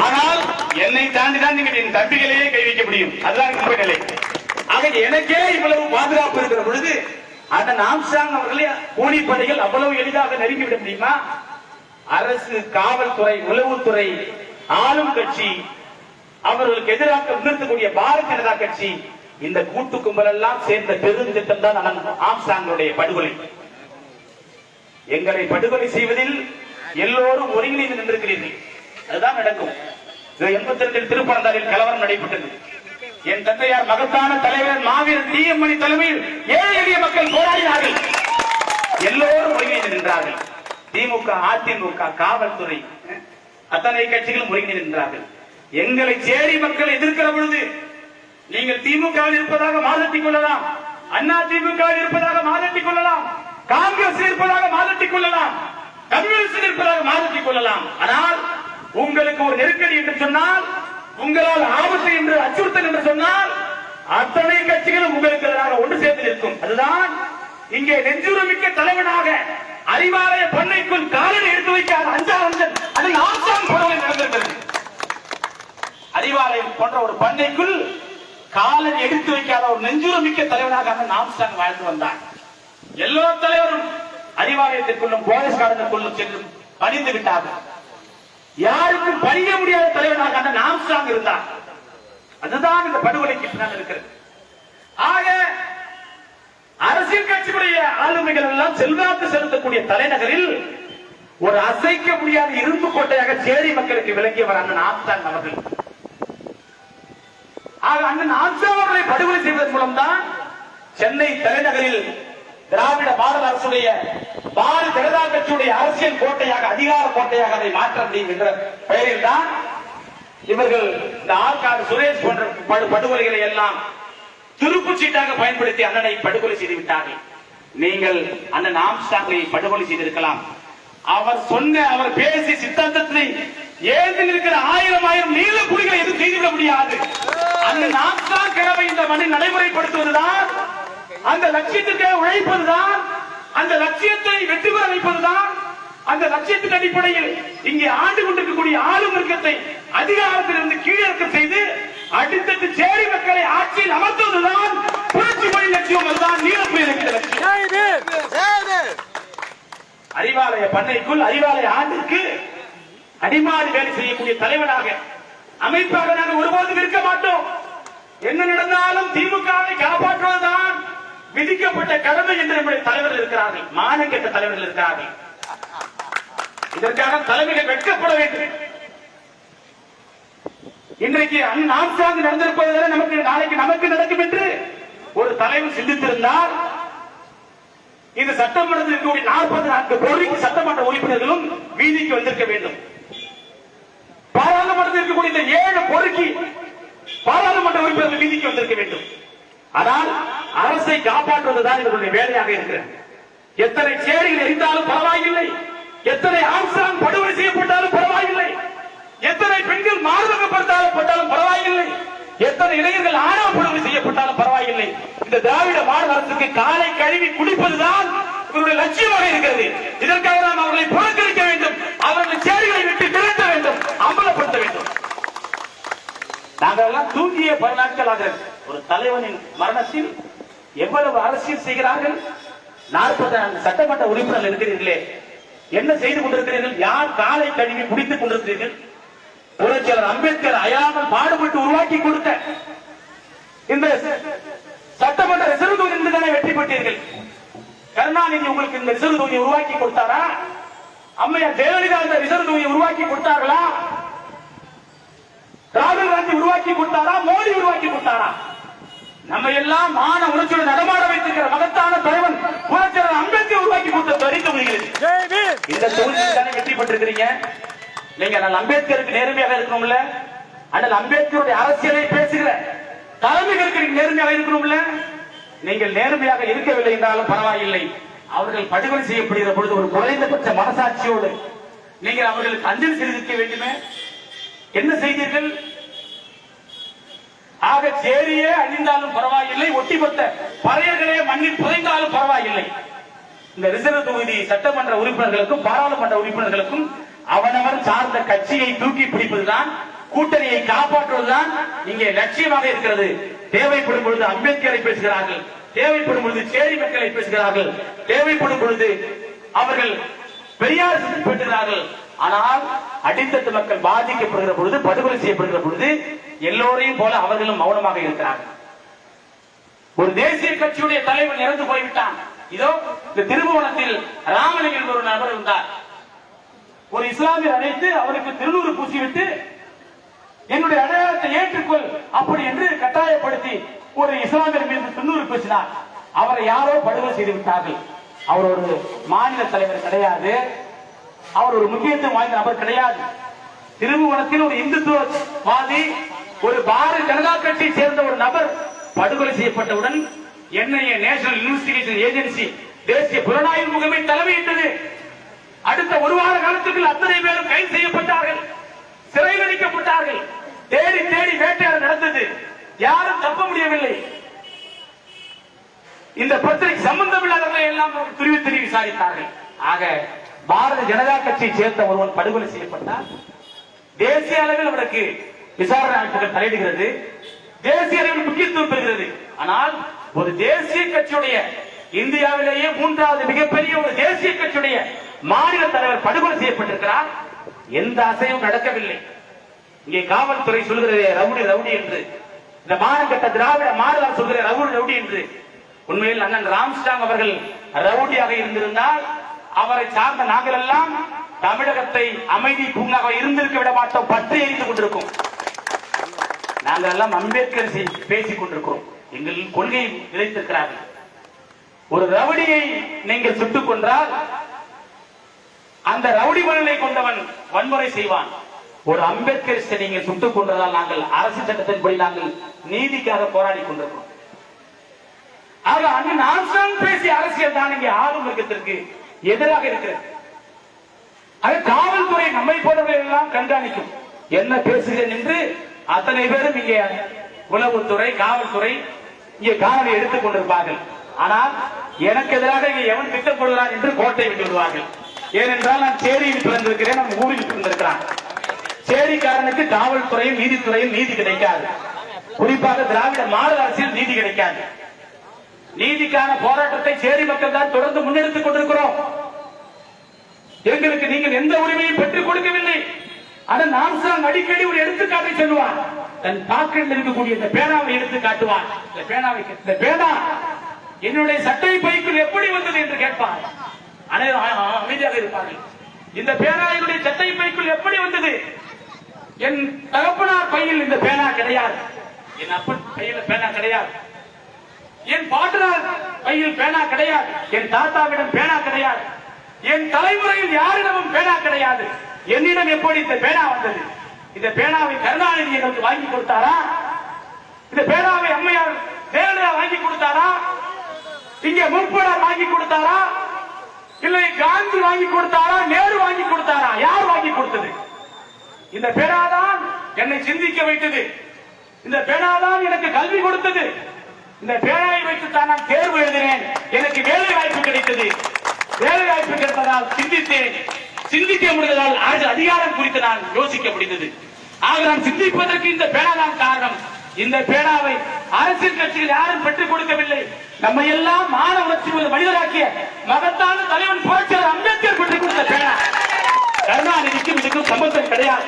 ஆனால் என்னை தாண்டிதான் நீங்கள் என் தம்பிகளையே கை வைக்க முடியும். அதுதான் உண்மை நிலை. ஆக எனக்கே இவ்வளவு பாதுகாப்பு இருக்கிற பொழுது அந்த ஆம்ஸ்ட்ராங் அவர்களே கூலிப்படைகள் அவ்வளவு எளிதாக நெருங்கிவிட முடியுமா? அரசு, காவல்துறை, உளவுத்துறை, ஆளும் கட்சி, அவர்களுக்கு எதிராக நிறுத்தக்கூடிய பாரதிய ஜனதா கட்சி, இந்த கூட்டு கும்பல் எல்லாம் சேர்ந்த பெருந்திட்டம் தான் ஆம்ஸ்ட்ராங்குடைய படுகொலை. எங்களை படுகொலை செய்வதில் எல்லோரும் ஒருங்கிணைந்து நின்றிருக்கிறீர்கள். அதுதான் நடக்கும். 82 திருப்பரந்தாரில் கலவரம் நடைபெற்றது. என் தந்தையார் மகத்தான தலைவர் மாவீரர் டி.எம். மணி தலைமையில் 7 எளிய மக்கள் போராடினார்கள். எல்லோரும் ஒருங்கிணைந்து நின்றார்கள். திமுக, அதிமுக, காவல்துறை, அத்தனை கட்சிகளும் ஒருங்கிணைந்து நின்றார்கள். எங்களை சேரி மக்கள் எதிர்க்கிற பொழுது நீங்கள் திமுக இருப்பதாக மாதட்டிக் கொள்ளலாம், அண்ணா திமுக இருப்பதாக மாதட்டிக் கொள்ளலாம், காங்கிரஸ் இருப்பதாக மாதட்டிக் கொள்ளலாம், கம்யூனிஸ்ட் இருப்பதாக மாதட்டிக் கொள்ளலாம். ஆனால் உங்களுக்கு ஒரு நெருக்கடி என்று சொன்னால், உங்களால் ஆபத்து என்று அச்சுறுத்தல் என்று சொன்னால், அத்தனை கட்சிகளும் உங்களுக்கு எதிராக ஒன்று சேர்ந்து நிற்கும். அதுதான் இங்கே நெஞ்சுரமிக்க தலைவனாக அறிவாலய பண்ணைக்குள் காலடி எடுத்து வைக்காத அஞ்சாவது அதில் ஆசான் படுகொலை நடந்திருக்கிறது. அறிவாலயம் போன்ற ஒரு பண்ணைக்குள் காலடி எடுத்து வைக்காத ஒரு நெஞ்சுரமிக்க தலைவனாக அந்த ஆம்ஸ்டாங் வாழ்ந்து வந்தார். எல்லா தலைவரும் அறிவாலயத்திற்குள்ளும் போலீஸ் காரனுக்குள்ளும் சென்று பணிந்து விட்டார்கள். யாருக்கும் பணிய முடியாத தலைவனாக அந்த ஆம்ஸ்டாங் இருந்தார். அதுதான் இந்த படுகொலைக்கு பின்னால் இருக்கிறது. ஆக அரசியல் கட்சியுடைய ஆளுமைகள் எல்லாம் செல்வாக்கு செலுத்தக்கூடிய தலைநகரில் ஒரு அசைக்க முடியாத இரும்பு கோட்டையாக சேரி மக்களுக்கு விளங்கியவர் அண்ணன் ஆம்ஸ்டாங் அவர்கள். ஆக அண்ணன் ஆம்ஸ்டாங் அவர்களை படுகொலை செய்வதன் மூலம் தான் சென்னை தலைநகரில் திராவிட மாடல் அரசுடைய பாரதிய ஜனதா கட்சியுடைய அரசியல் கோட்டையாக, அதிகார கோட்டையாக அதை மாற்ற முடியும் என்ற பெயரில் தான் இவர்கள் இந்த ஆற்காடு சுரேஷ் போன்ற படுகொலைகளை எல்லாம் துருப்பு சீட்டாக பயன்படுத்தி அண்ணனை படுகொலை செய்து விட்டார்கள். நீங்கள் அண்ணன் ஆம்ஸ்டாங்கை படுகொலை செய்திருக்கலாம். அவர் பேசி சித்தாந்தத்தை ஏந்தி இருக்கிற ஆயிரம் நீல புலிகளை எதுவும் செய்துவிட முடியாது. அண்ணன் ஆம்ஸ்டாங் கிழமை இந்த மண்ணை நடைமுறைப்படுத்துவதுதான், அந்த லட்சியத்திற்காக உழைப்பதுதான், அந்த லட்சியத்தை வெற்றி பெற வைப்பதுதான், அந்த லட்சியத்தின் அடிப்படையில் இங்கே ஆண்டு கொண்டிருக்கக்கூடிய ஆளும் வர்க்கத்தை அதிகாரத்திலிருந்து கீழிறக்கம் செய்து அடித்தட்டு சேரி மக்களை ஆட்சியில் அமர்த்துவதுதான் புரட்சி மொழி லட்சியம். அதுதான் நீலப்புலி லட்சியம். அறிவாலய பண்ணைக்குள் அறிவாலய ஆண்டுக்கு அடிமாடி வேலை செய்யக்கூடிய தலைவனாக, அமைப்பாக நாங்கள் ஒருபோதும் இருக்க மாட்டோம். என்ன நடந்தாலும் திமுகவை காப்பாற்றுவதுதான் விதிக்கப்பட்ட கடமை என்று நம்முடைய தலைவர்கள் இருக்கிறார்கள், மானம் கெட்ட தலைவர்கள் இருக்கிறார்கள். இதற்காக தலைமைகள் வெட்கப்பட வேண்டும். இன்றைக்கு ஆம்ஸ்டாங் நடந்திருப்பது நமக்கு நாளைக்கு நமக்கு நடக்கும் என்று ஒரு தலைவர் சிந்தித்திருந்தால், இந்த சட்டமன்றத்தில் இருக்கக்கூடிய 44 கோரிக்கை சட்டமன்ற உறுப்பினர்களும் வீதிக்கு வந்திருக்க வேண்டும். பாராளுமன்றத்தில் இருக்கக்கூடிய இந்த 7 பொறுக்கி பாராளுமன்ற உறுப்பினர்கள் வீதிக்கு வந்திருக்க வேண்டும். ஆனால் அரசை காப்பாற்றுவதுதான் இவர்களுடைய வேலையாக இருக்கிறது. எத்தனை சேரிகள் எரிந்தாலும் பரவாயில்லை, எத்தனை ஆம்ஸ்டாங் படுகொலை செய்யப்பட்டாலும் பரவாயில்லை, எத்தனை பெண்கள் மாறுபடுத்தப்பட்டாலும் பரவாயில்லை, எத்தனை இளைஞர்கள் ஆணவ படுகொலை செய்யப்பட்டாலும் பரவாயில்லை. இந்த திராவிட மாடல் அரசுக்கு காலை கழுவி குடிப்பதுதான் இவருடைய லட்சியமாக இருக்கிறது. இதற்காக நாம் அவர்களை புறக்கணிக்க வேண்டும், அவர்களை சேரிகளை விட்டு திரட்ட வேண்டும், அம்பலப்படுத்த வேண்டும். நாங்கள் எல்லாம் தூங்கிய 10 நாட்கள் ஆகிறது. ஒரு தலைவனின் மரணத்தில் எவ்வளவு அரசியல் செய்கிறார்கள். 40 சட்டமன்ற உறுப்பினர்கள் இருக்கிறீர்களே, என்ன செய்து கொண்டிருக்கிறீர்கள்? யார் காலை கழுவி குடித்துக் கொண்டிருக்கிறீர்கள்? புரட்சியாளர் அம்பேத்கர் அயாமல் பாடுபட்டு உருவாக்கி கொடுத்த இந்த சட்டமன்ற ரிசர்வ் தொகுதி என்று தானே வெற்றி பெற்றீர்கள். கருணாநிதி உங்களுக்கு இந்த ரிசர்வ் தொகுதியை உருவாக்கி கொடுத்தாரா? அம்மையார் ஜெயலலிதா இந்த ரிசர்வ் தொகுதியை உருவாக்கி கொடுத்தார்களா? ராகுல் காந்தி உருவாக்கி கொடுத்தாரா? மோடி உருவாக்கி கொடுத்தாரா? நம்ம எல்லாம் மான உணர்ச்சியோடு நடமாட வைத்திருக்கிற மகத்தான தலைவன் புரட்சியாளர் அம்பேத்கர் உருவாக்கி கொடுத்த தொகுதி முடிகிறது. இந்த தொகுதியில் தானே வெற்றி பெற்றிருக்கிறீங்க. நீங்க அம்பேத்கருக்கு நேர்மையாக இருக்கணும்ல, அண்ணல் அம்பேத்கருடைய அரசியலை பேசுகிற தலைமைகளுக்கு நேர்மையாக இருக்கணும்ல. நீங்கள் நேர்மையாக இருக்கவில்லை என்றாலும் பரவாயில்லை. அவர்கள் படுகொலை செய்யப்படுகிற பொழுது ஒரு குறைந்தபட்ச மனசாட்சியோடு நீங்கள் அவர்களுக்கு அஞ்சலி செலுத்த வேண்டுமே. என்ன செய்தீர்கள்? ஆக சேரியே அழிந்தாலும் பரவாயில்லை, ஒட்டிமொத்த பறையர்களே மண்ணில் புதைந்தாலும் பரவாயில்லை. இந்த ரிசர்வ் தொகுதி சட்டமன்ற உறுப்பினர்களுக்கும் பாராளுமன்ற உறுப்பினர்களுக்கும் அவனவர் சார்ந்த கட்சியை தூக்கி பிடிப்பதுதான், கூட்டணியை காப்பாற்றுவதுதான் இங்கே லட்சியமாக இருக்கிறது. தேவைப்படும் பொழுது அம்பேத்கரை பேசுகிறார்கள், தேவைப்படும் பொழுது சேரி மக்களை பேசுகிறார்கள், தேவைப்படும் பொழுது அவர்கள் பெரியார் பெற்றுகிறார்கள். ஆனால் அடித்தட்டு மக்கள் பாதிக்கப்படுகிற பொழுது, படுகொலை செய்யப்படுகிற பொழுது எல்லோரையும் போல அவர்களும் மௌனமாக இருக்கிறார்கள். ஒரு தேசிய கட்சியுடைய தலைவர் இறந்து போய்விட்டான். இதோ இந்த திருபுவனத்தில் ராமலிங்கம் என்ற ஒரு நபர் இருந்தார். ஒரு இஸ்லாமியர் அழைத்து அவருக்கு திருநூறு பூசிவிட்டு என்னுடைய அடையாளத்தை ஏற்றுக்கொள் அப்படி என்று கட்டாயப்படுத்தி ஒரு இஸ்லாமியர் மீது திருநூறு பூசினார். அவரை யாரோ படுகொலை செய்து விட்டார்கள். அவர் ஒரு மாநில தலைவர் கிடையாது, அவர் ஒரு முக்கியத்துவம் வாய்ந்த நபர் கிடையாது. திருபுவனத்தில் ஒரு இந்துத்துவவாதி, ஒரு பாரதிய ஜனதா கட்சியை சேர்ந்த ஒரு நபர் படுகொலை செய்யப்பட்டவுடன் NIA நேஷனல் இன்வெஸ்டிகேஷன் ஏஜென்சி தேசிய புலனாய்வு முகமை தலைமையிட்டது. அடுத்த ஒரு வார காலத்துக்குள் அத்தனை பேரும் கைது செய்யப்பட்டார்கள், சிறையில் அடைக்கப்பட்டார்கள். தேடி தேடி வேட்டையாட நடந்தது, யாரும் தப்ப முடியவில்லை. இந்த பிரச்சனைக்கு சம்பந்தம் இல்லாதவர்களை எல்லாம் துருவி துருவி விசாரித்தார்கள். ஆக பாரதிய ஜனதா கட்சியை சேர்ந்த ஒருவன் படுகொலை செய்யப்பட்டார். தேசிய அளவில் அவருக்கு விசாரணை அமைப்புகள் தலையிடுகிறது, தேசிய அளவில் முக்கியத்துவம் பெறுகிறது. ஆனால் ஒரு தேசிய கட்சியுடைய, இந்தியாவிலேயே 3வது மிகப்பெரிய ஒரு தேசிய கட்சியுடைய மாநில தலைவர் படுகொலை செய்யப்பட்டிருக்கிறார். எந்த அசையும் நடக்கவில்லை. இங்கே காவல்துறை சொல்கிறது ரவுடி ரவுடி என்று, இந்த மானங்கட்ட திராவிட மாடலார் சொல்கிற ரவுடி ரவுடி என்று. உண்மையில் அண்ணன் ராம்ஸ்டாங் அவர்கள் ரவுடியாக இருந்திருந்தால் அவரை சார்ந்த நாங்கள் எல்லாம் தமிழகத்தை அமைதி பூங்காக இருந்திருக்க விட மாட்டோம், பற்றி எரிந்து கொண்டிருக்கும். நாங்கள் எல்லாம் அம்பேத்கர் பேசிக் கொண்டிருக்கிறோம், எங்கள் கொள்கையை விதைத்திருக்கிறார்கள். ஒரு ரவுடியை நீங்கள் சுட்டுக் கொன்றால் அந்த ரவுடி மனநிலை கொண்டவன் வன்முறை செய்வான். ஒரு அம்பேத்கர் நீங்கள் சுட்டுக் கொன்றதால் நாங்கள் அரசு சட்டத்தின்படி நாங்கள் நீதிக்காக போராடி கொண்டிருக்கிறோம். ஆக அண்ணன் ஆம்ஸ்ட்ராங் பேசிய அரசியல் தான் இங்கே ஆளும் வர்க்கத்திற்கு எதிராக இருக்கிறது. அது காவல்துறை நம்மை போன்றவர்கள் எல்லாம் கண்காணிக்கும், என்ன பேசுகிறேன் என்று அத்தனை பேரும் இங்கே உளவுத்துறை, காவல்துறை இங்கே காணொலி எடுத்துக் கொண்டிருப்பார்கள். ஆனால் எனக்கு எதிராக இங்கே எவன் திட்டம் போடுகிறான் என்று கோட்டை விட்டு விடுவார்கள். ஏனென்றால் நான் சேரியில் பிறந்திருக்கிறேன், நம்ம ஊரில் பிறந்திருக்கிறான். சேரிக்காரனுக்கு காவல்துறையும் நீதித்துறையும் நீதி கிடைக்காது. குறிப்பாக திராவிட மாடல் அரசியல் நீதி கிடைக்காது. நீதிக்கான போராட்டத்தை சேரி மக்கள் தான் தொடர்ந்து முன்னெடுத்துக் கொண்டிருக்கிறோம். எங்களுக்கு நீங்கள் எந்த உரிமையும் பெற்றுக் கொடுக்கவில்லை. ஆனால் ஆம்ஸ்ட்ராங் அடிக்கடி ஒரு எடுத்துக்காட்டை சொல்லுவார். தன் பாக்கெட்டில் இருக்கக்கூடிய இந்த பேனாவை எடுத்து காட்டுவார். இந்த பேனா என்னுடைய சட்டை பைக்குள் எப்படி வந்தது என்று கேட்பார். அனைவரும் அமைதியாக இருப்பார்கள். இந்த பேனா என்னுடைய சட்டை பைக்குள் எப்படி வந்தது? என் தகப்பனார் பையில் இந்த பேனா கிடையாது, என் அப்பன் பையில் பேனா கிடையாது, என் பாட்டனார் பையில் பேனா கிடையாது, என் தாத்தாவிடம் பேனா கிடையாது, என் தலைமுறையில் யாரிடமும் பேனா கிடையாது. என்னிடம் எப்படி இந்த பேனா வந்தது? இந்த பேனாவை கருணாநிதி எங்களுக்கு வாங்கி கொடுத்தாரா? இந்த பேனாவை அம்மையார் ஜெயலலிதா வாங்கி கொடுத்தாரா? இங்கே முற்படார் வாங்கி கொடுத்தாரா? இல்லை காந்தி வாங்கி கொடுத்தாரா? நேரு வாங்கி கொடுத்தாரா? யார் வாங்கி கொடுத்தது? இந்த பேனாதான் என்னை சிந்திக்க வைத்தது. இந்த பேனாதான் எனக்கு கல்வி கொடுத்தது. இந்த பேனாவை வைத்துத்தான் நான் தேர்வு எழுதினேன், எனக்கு வேலை வாய்ப்பு கிடைத்தது. வேலை வாய்ப்பு கிடைத்ததால் சிந்தித்தேன், சிந்திக்க முடிந்ததால் அதிகாரம் குறித்து நான் யோசிக்க முடிந்தது. ஆக நான் சிந்திப்பதற்கு இந்த பேனாதான் காரணம். இந்த பேனாவை அரசியல் கட்சிகள் யாரும் பெற்றுக் கொடுக்கவில்லை. நம்ம எல்லாம் மாணவ உணர்ச்சி மனிதராக்கிய மகத்தான தலைவன் புரட்சியாளர் அம்பேத்கர் பெற்றுக் கொடுத்த பேனா. கருணாநிதிக்கும் இதுக்கும் சம்பந்தம் கிடையாது.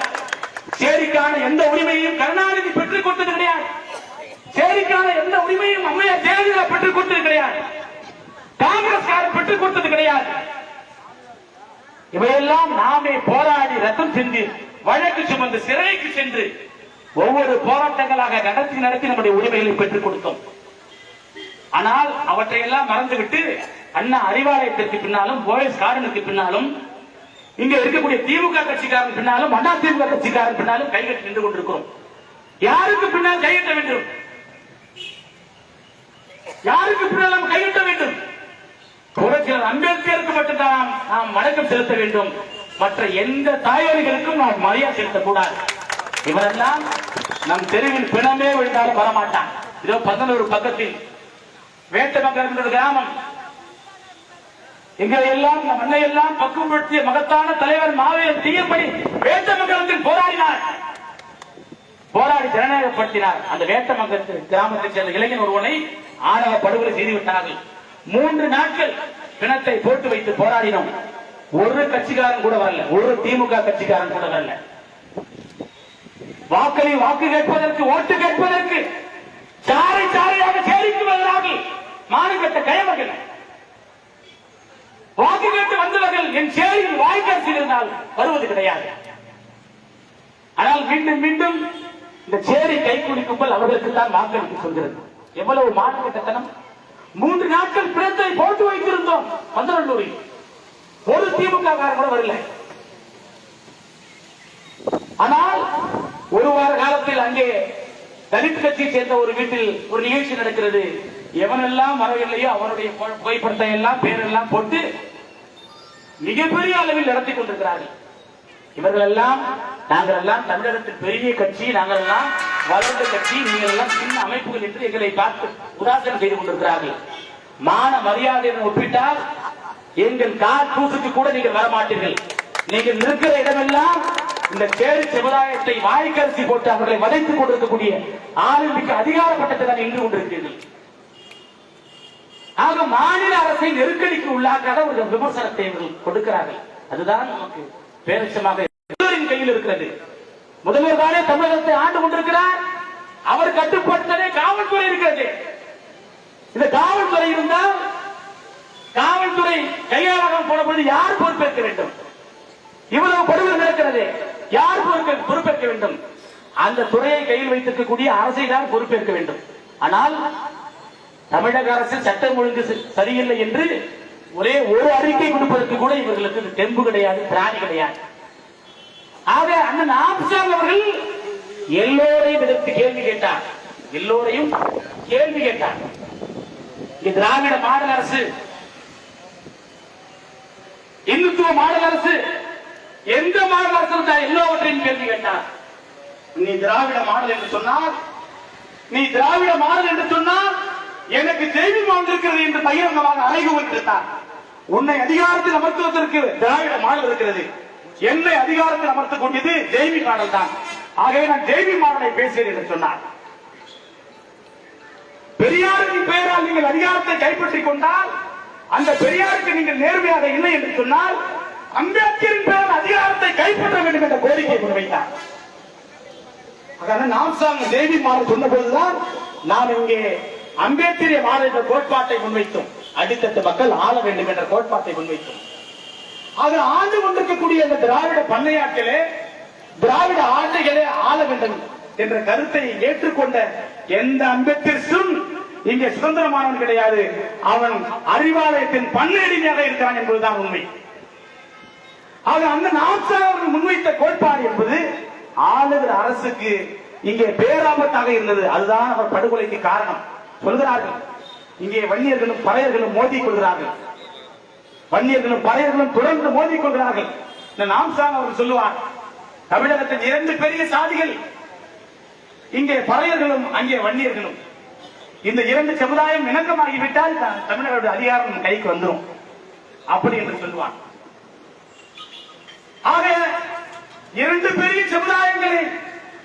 சேரிக்கான எந்த உரிமையும் கருணாநிதி பெற்றுக் கொடுத்தது கிடையாது. சேரிக்கான எந்த உரிமையும் அம்மையார் ஜெயலலிதா பெற்றுக் கொடுத்தது கிடையாது. காங்கிரஸ்காரர் பெற்றுக் கொடுத்தது கிடையாது. இவையெல்லாம் நாமே போராடி ரத்தம் சிந்தி வழக்கு சுமந்து சிறைக்கு சென்று ஒவ்வொரு போராட்டங்களாக நடத்தி நம்முடைய உரிமைகளை பெற்றுக் கொடுத்தோம். ஆனால் அவற்றையெல்லாம் மறந்துவிட்டு அண்ணா அறிவாலயத்திற்கு பின்னாலும், போயஸ் கார்டனுக்கு பின்னாலும், இங்க இருக்கக்கூடிய திமுக கட்சிக்காரன் பின்னாலும், அண்ணா திமுக கட்சிக்காரன் பின்னாலும் கைகட்டி நின்று கொண்டிருக்கிறோம். யாருக்கு பின்னால் கைகட்ட வேண்டும்? யாருக்கு பின்னால் நாம் கைகட்ட வேண்டும்? புரட்சியாளர் அம்பேத்கருக்கு மட்டும்தான் நாம் வணக்கம் செலுத்த வேண்டும். மற்ற எந்த தாய்வர்களுக்கும் நாம் மரியாதை செலுத்தக்கூடாது. இவரெல்லாம் நம் தெருவில் பிணமே விழுந்தாலும் வரமாட்டான். இதோ 11 பக்கத்தில் வேட்டமங்கலம் என்ற கிராமம், எங்களை எல்லாம் நம் மண்ணை எல்லாம் பக்குவப்படுத்திய மகத்தான தலைவர் மாவீரன் தீயப்படி வேட்டமங்கலத்தில் போராடினார், போராடி ஜனநாயகப்படுத்தினார். அந்த வேட்டமங்கலத்தில் கிராமத்தைச் சேர்ந்த இளைஞர் ஒருவனை ஆணவ படுகொலை செய்துவிட்டார்கள். 3 நாட்கள் பிணத்தை போட்டு வைத்து போராடினோம். ஒரு கட்சிக்காரன் கூட வரல, ஒரு திமுக கட்சிக்காரன் கூட வரல. வாக்கு கேட்பதற்கு, ஓட்டு கேட்பதற்கு சாரை சாரையாக சேரிக்கு வருகிறார்கள் மாநிலத்த கயவர்கள். வாக்கு கேட்டு வந்தவர்கள் என் சேரியில் வாய்க்காட்சியில் இருந்தால் வருவது கிடையாது. ஆனால் மீண்டும் மீண்டும் இந்த சேரி கைக்கூலி கும்பல் அவர்களுக்கு தான் வாக்களிக்க சொல்கிறது. எவ்வளவு மாநிலத்தனம்! 3 நாட்கள் பிணத்தை போட்டு வைத்திருந்தோம். கூட்டம் பந்தநல்லூரில் ஒரு திமுக கூட வரல. ஆனால் ஒரு வார காலத்தில் அங்கே தலித் கட்சியை சேர்ந்த ஒரு வீட்டில் ஒரு நிகழ்ச்சி நடக்கிறது. எவனெல்லாம் வரவில்லையோ அவருடைய புகைப்படத்தை எல்லாம் பேரெல்லாம் போட்டு மிகப்பெரிய அளவில் நடத்தி கொண்டிருக்கிறார்கள். இவர்கள் எல்லாம் நாங்கள் எல்லாம் தமிழகத்தில் பெரிய கட்சி, நாங்கள் எல்லாம் வளர்ந்த கட்சி, நீங்கள் எல்லாம் சின்ன அமைப்புகள் என்று எங்களை பார்த்து உதாசீனம் செய்து கொண்டிருக்கிறார்கள். மான மரியாதையை ஒப்பிட்டால் எங்கள் கார் தூசுக்கு கூட நீங்கள் வரமாட்டீர்கள். நீங்கள் இருக்கிற இடமெல்லாம் இந்த சேரி சமுதாயத்தை வாய்க்கரிசி போட்டு அவர்களை வதைத்துக் கொண்டிருக்கக்கூடிய ஆளுமிக்க அதிகார பட்டத்தை தான் நின்று கொண்டிருக்கிறீர்கள். ஆக மாநில அரசை நெருக்கடிக்கு உள்ளாக்காத ஒரு விமர்சனத்தை இவர்கள் கொடுக்கிறார்கள். அதுதான் நமக்கு பேரட்சமாக கையில் இருக்கிறது. முதல்வர் தானே தமிழகத்தை ஆண்டு கொண்டிருக்கிறார். அவர் கட்டுப்பாட்டிலே காவல்துறை இருக்கிறது. இந்த காவல்துறை இருந்தால் காவல்துறை கையாளாமல் போனபோது யார் பொறுப்பேற்க வேண்டும்? இவ்வளவு படுகொலை நடக்கிறது, யார் பொறுப்பேற்க வேண்டும்? அந்த துறையை கையில் வைத்திருக்கக்கூடிய அரசை தான் பொறுப்பேற்க வேண்டும். ஆனால் தமிழக அரசு சட்டம் ஒழுங்கு சரியில்லை என்று ஒரே ஒரு அறிக்கை கொடுப்பதற்கு கூட இவர்களுக்கு தெம்பு கிடையாது, திராணி கிடையாது. ஆக அண்ணன் ஆம்சாங் அவர்கள் எல்லோரையும் எதிர்த்து கேள்வி கேட்டார். எல்லோரையும் கேள்வி கேட்டார். திராவிட மாடல் அரசு, இந்துத்துவ மாடல் அரசு, எந்த மாடல் அரசு எல்லாவற்றையும் கேள்வி கேட்டார். நீ திராவிட மாடல் என்று சொன்னால், நீ திராவிட மாடல் என்று சொன்னால் எனக்கு தெய்வீ மாடல் இருக்கிறது என்று பகிரங்கமாக அறைகூவல் இருந்தார். உன்னை அதிகாரத்தில் அமர்த்துவதற்கு திராவிட மாடல் இருக்கிறது, என்னை அதிகாரத்தில் அமர்த்தக் கொண்டது தெய்வீ மாடல் தான். ஆகவே நான் தெய்வீ மாடலை பேசுகிறேன் என்று சொன்னார். பெரியாரின் பெயரால் நீங்கள் அதிகாரத்தை கைப்பற்றிக் கொண்டால் அந்த பெரியாருக்கு நீங்கள் நேர்மையாக இல்லை என்று சொன்னால் அம்பேத்கரின் பெயரால் அதிகாரத்தை கைப்பற்ற வேண்டும் என்ற கோரிக்கை முன்வைத்தார். நாம் தெய்வீ மாடல் சொன்ன போதுதான் நாம் இங்கே அம்பேத்கரிய மாடல் என்ற கோட்பாட்டை முன்வைத்தோம். அடித்தட்டு மக்கள் ஆள வேண்டும் என்ற கோட்பாட்டை முன்வைத்தோம். அது ஆண்டு கொண்டிருக்கக்கூடிய அந்த திராவிட பண்ணையாட்களே, திராவிட ஆட்டைகளே ஆள வேண்டும் என்ற கருத்தை ஏற்றுக்கொண்ட எந்த அம்பேத்கரும் இங்கே சுதந்திரமானவன் கிடையாது. அவன் அறிவாலயத்தின் பண்ணையடிமையாக இருக்கிறான் என்பதுதான் உண்மை. ஆக அந்த நாம்சாவர்கள் முன்வைத்த கோட்பாடு என்பது ஆளுகிற அரசுக்கு இங்கே பேராபத்தாக இருந்தது. அதுதான் அவர் படுகொலைக்கு காரணம். சொல்கிறார்கள், இங்கே வன்னியர்களும் பறையர்களும் மோதிக் கொள்கிறார்கள், வன்னியர்களும் பறையர்களும் தொடர்ந்து மோதிக் கொள்கிறார்கள். நாம்சாங் அவர் சொல்லுவார், தமிழகத்தின் இரண்டு பெரிய சாதிகள், இங்கே பறையர்களும் அங்கே வன்னியர்களும், இந்த இரண்டு சமுதாயம் இணக்கமாகிவிட்டால் தமிழர்களுடைய அதிகாரம் கைக்கு வந்துடும் அப்படி என்று சொல்லுவார். ஆக இரண்டு பெரிய சமுதாயங்களை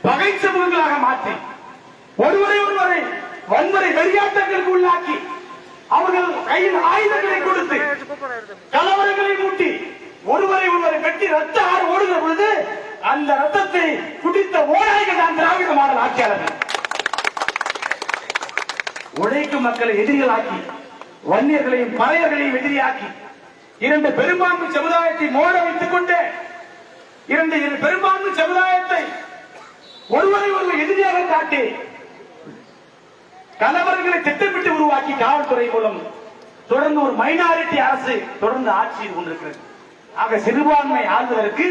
பகை சமூகங்களாக மாற்றி ஒருவரை வன்முறை வெறியாட்டங்களுக்கு உள்ளாக்கி அவர்கள் கையில் ஆயுதங்களை கொடுத்து கலவரங்களை மூட்டி ஒருவரை வெட்டி ரத்த ஆறு ஓடுகிற பொழுது அந்த ரத்தத்தை குடித்த ஓநாய்கள் தான் திராவிட மாடல் ஆட்சியாளர்கள். உழைக்கும் மக்களை எதிரிகளாக்கி வன்னியர்களையும் பறையர்களையும் எதிரியாக்கி இரண்டு பெரும்பான்மை சமுதாயத்தை மோட வைத்துக் கொண்டு இரண்டு பெரும்பான்மை சமுதாயத்தை ஒருவரை எதிரியாக காட்டி கலவரங்களை திட்டமிட்டு உருவாக்கி காவல்துறை மூலம் தொடர்ந்து ஒரு மைனாரிட்டி அரசு தொடர்ந்து ஆட்சியில் கொண்டிருக்கிறது. ஆக சிறுபான்மை ஆளுவதற்கு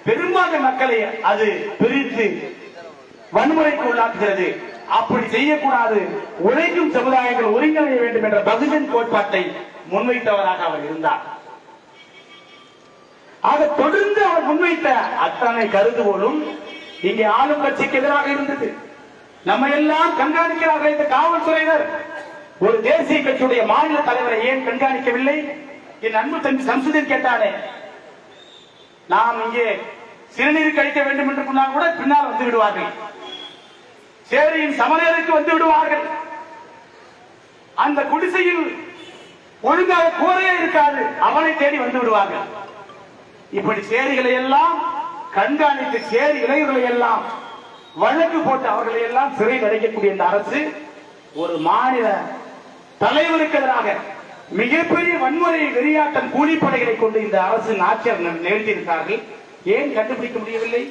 பெரும்பான்மை மக்களை அது பிரித்து வன்முறைக்கு உள்ளாக்குகிறது. அப்படி செய்யக்கூடாது, உழைக்கும் சமுதாயங்கள் ஒருங்கிணைய வேண்டும் என்ற பகுஜன் கோட்பாட்டை முன்வைத்தவராக அவர் இருந்தார். ஆக தொடர்ந்து அவர் முன்வைத்த அத்தனை கருதுகோளும் இங்கே ஆளும் கட்சிக்கு எதிராக இருந்தது. நம்ம எல்லாம் கண்காணிக்கிறார்கள் இந்த காவல்துறையினர். ஒரு தேசிய கட்சியுடைய மாநில தலைவரை ஏன் கண்காணிக்கவில்லை? என் அன்பு தம்பி சம்சுதீன் கேட்டானே, நாம் இங்கே சிறுநீர் கழிக்க வேண்டும் என்று சொன்னால் கூட பின்னால் வந்து விடுவார்கள், சேரியின் சமநேருக்கு வந்து விடுவார்கள், அந்த குடிசையில் ஒழுங்காக கூரையே இருக்காது, அவனை தேடி வந்து விடுவார்கள். இப்படி சேரிகளை எல்லாம் கண்காணித்து சேரி இளைஞர்களை எல்லாம் வழக்கு போட்டு அவர்களை எல்லாம் சிறையில் அடைக்கக்கூடிய இந்த அரசு ஒரு மாநில தலைவருக்கு எதிராக மிகப்பெரிய வன்முறை வெறியாட்டம் கூலிப்படைகளை கொண்டு இந்த அரசு ஆட்சியர் நிகழ்த்தியிருக்கிறார்கள். ஏன் கண்டுபிடிக்க முடியவில்லை?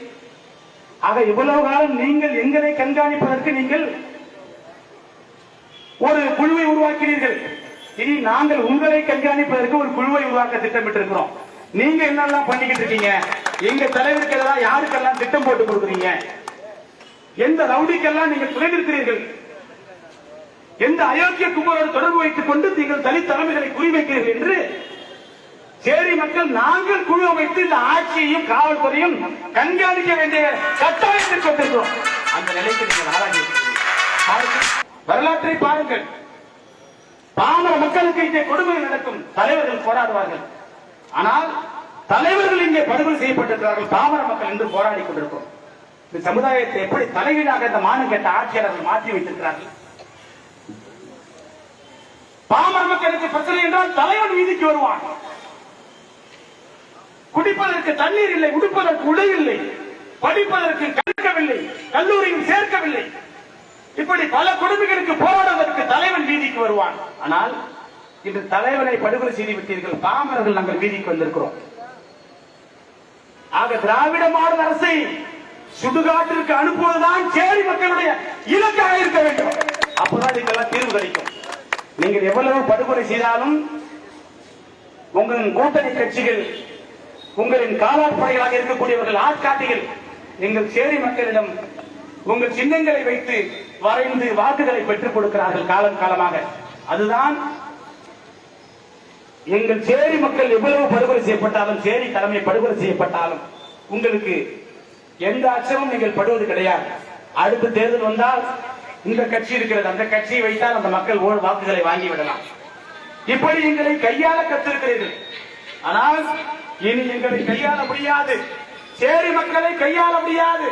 ஆக இவ்வளவு காலம் நீங்கள் எங்களை கண்காணிப்பதற்கு நீங்கள் ஒரு குழுவை உருவாக்கினீர்கள். இனி நாங்கள் உங்களை கண்காணிப்பதற்கு ஒரு குழுவை உருவாக்க திட்டமிட்டிருக்கிறோம். நீங்க என்னெல்லாம் பண்ணிக்கிட்டு இருக்கீங்க, எங்க தலைவருக்கு எல்லாம் யாருக்கெல்லாம் திட்டம் போட்டு கொடுக்குறீங்க, எந்த ரவுடிக்கெல்லாம் நீங்கள் துணை நிற்கிறீர்கள், எந்த அயோக்கிய கும்பலோடு தொடர்பு வைத்துக் கொண்டு நீங்கள் தனி தலைமைகளை குறிவைக்கிறீர்கள் என்று சேரி மக்கள் நாங்கள் குழு அமைத்து இந்த ஆட்சியையும் காவல்துறையும் கண்காணிக்க வேண்டிய கட்டாயத்திற்கு வந்திருக்கிறோம். அந்த நிலைக்கு நீங்கள் ஆளாகி வரலாற்றை பாருங்கள். பாமர மக்களுக்கு இங்கே கொடுமை நடக்கும், தலைவர்கள் போராடுவார்கள். ஆனால் தலைவர்கள் இங்கே படுகொலை செய்யப்பட்டிருக்கிறார்கள், பாமர மக்கள் என்று போராடி கொண்டிருக்கிறோம். இந்த சமுதாயத்தை எப்படி தலைவீழாக இந்த மானம் கேட்ட ஆட்சியாளர்கள் மாற்றி வைத்திருக்கிறார்கள். பாமர மக்களுக்கு பிரச்சனை என்றால் தலைவன் வீதிக்கு வருவான். குடிப்பதற்கு தண்ணீர் இல்லை, உடுப்பதற்கு உடை இல்லை, படிப்பதற்கு கற்கவில்லை, கல்லூரியில் சேர்க்கவில்லை, இப்படி பல குடும்பங்களுக்கு போராடுவதற்கு தலைவன் வீதிக்கு வருவான். ஆனால் இன்று தலைவனை படுகொலை செய்து விட்டீர்கள், பாமரர்கள் நாங்கள் வீதிக்கு வந்திருக்கிறோம். ஆக திராவிட மாடல் அரசை சுடுகாட்டிற்கு அனுப்புவதுதான் சேரி மக்களுடைய இலக்காக இருக்க வேண்டும். அப்பதான் இதுக்கெல்லாம் தீர்வு கிடைக்கும். நீங்கள் எவ்வளவு படுகொலை செய்தாலும் உங்களின் கூட்டணி கட்சிகள், உங்களின் காலாட்படைகளாக இருக்கக்கூடியவர்கள், ஆட்காட்டிகள் எங்கள் சேரி மக்களிடம் உங்கள் சின்னங்களை வைத்து வரைந்து வாக்குகளை பெற்றுக் கொடுக்கிறார்கள் காலம் காலமாக. அதுதான் எங்கள் சேரி மக்கள் எவ்வளவு படுகொலை செய்யப்பட்டாலும், சேரி தலைமை படுகொலை செய்யப்பட்டாலும் உங்களுக்கு எந்த அச்சமும் நீங்கள் படுவது கிடையாது. அடுத்த தேர்தல் வந்தால் இந்த கட்சி இருக்கிறது, அந்த கட்சியை வைத்தால் அந்த மக்கள் வாக்குகளை வாங்கி விடலாம். இப்படி எங்களை கையாள கத்திருக்கிறீர்கள். ஆனால் இனி எங்களை கையாள முடியாது, சேரி மக்களை கையாள முடியாது,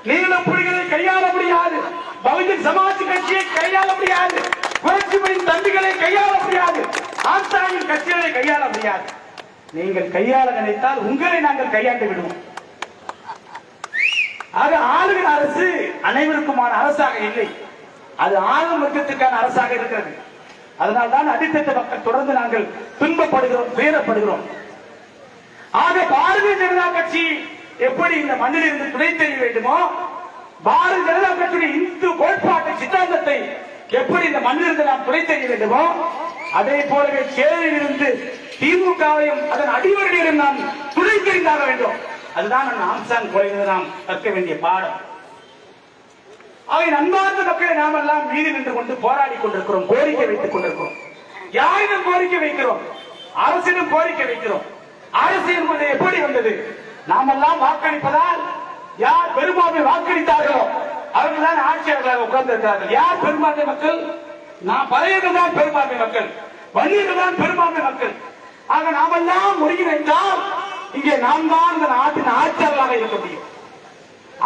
நீல புலிகளை கையாள முடியாது, பகுஜன் சமாஜ் கட்சியை கையாள முடியாது, புரட்சிபடியின் தம்பிகளை கையாள முடியாது, ஆஸ்தானின் கட்சிகளை கையாள முடியாது. நீங்கள் கையாள நினைத்தால் உங்களை நாங்கள் கையாண்டு விடுவோம். ஆக ஆளுகிற அரசு அனைவருக்குமான அரசாக இல்லை, அது ஆளும் வர்க்கத்துக்கான அரசாக இருக்கிறது. அதனால்தான் அடித்தட்டு மக்கள் தொடர்ந்து நாங்கள் துன்பப்படுகிறோம், துயரப்படுகிறோம். ஆக பாரதிய ஜனதா கட்சி எப்படி இந்த மண்ணில் இருந்து துணை தெரிய வேண்டுமோ, பாரதிய ஜனதா கட்சியுடைய இந்து கோட்பாட்டை சித்தாந்தத்தை எப்படி இந்த மண்ணில் இருந்து நாம் துணை தெரிய வேண்டுமோ, அதே போலவே சேரியில் இருந்து திமுகவையும் அதன் அடிவருடையும் நாம் துணை தெரிந்தாக வேண்டும். அதுதான் ஆம்சாங் கொலையில் நாம் கற்க வேண்டிய பாடம். அவை அன்பார்ந்த மக்களை நாம் எல்லாம் மீது நின்று கொண்டு போராடி கொண்டிருக்கிறோம், கோரிக்கை வைத்துக் கொண்டிருக்கிறோம். யாரிடம் கோரிக்கை வைக்கிறோம்? அரசிடம் கோரிக்கை வைக்கிறோம். அரசு என்பது எப்படி வந்தது? நாமெல்லாம் வாக்களிப்பதால் யார் பெரும்பான்மை வாக்களித்தார்களோ அவர்கள் தான் ஆட்சியாளர்களாக உட்கார்ந்திருக்கிறார்கள். யார் பெரும்பான்மை மக்கள்? நாம் பழையர்கள் தான் பெரும்பான்மை மக்கள், வன்னியர்கள் தான் பெரும்பான்மை மக்கள். ஆக நாமெல்லாம் ஒருங்கிணைந்தால் இங்கே நாம் தான் இந்த நாட்டின் ஆட்சியாளர்களாக இருக்க முடியும்.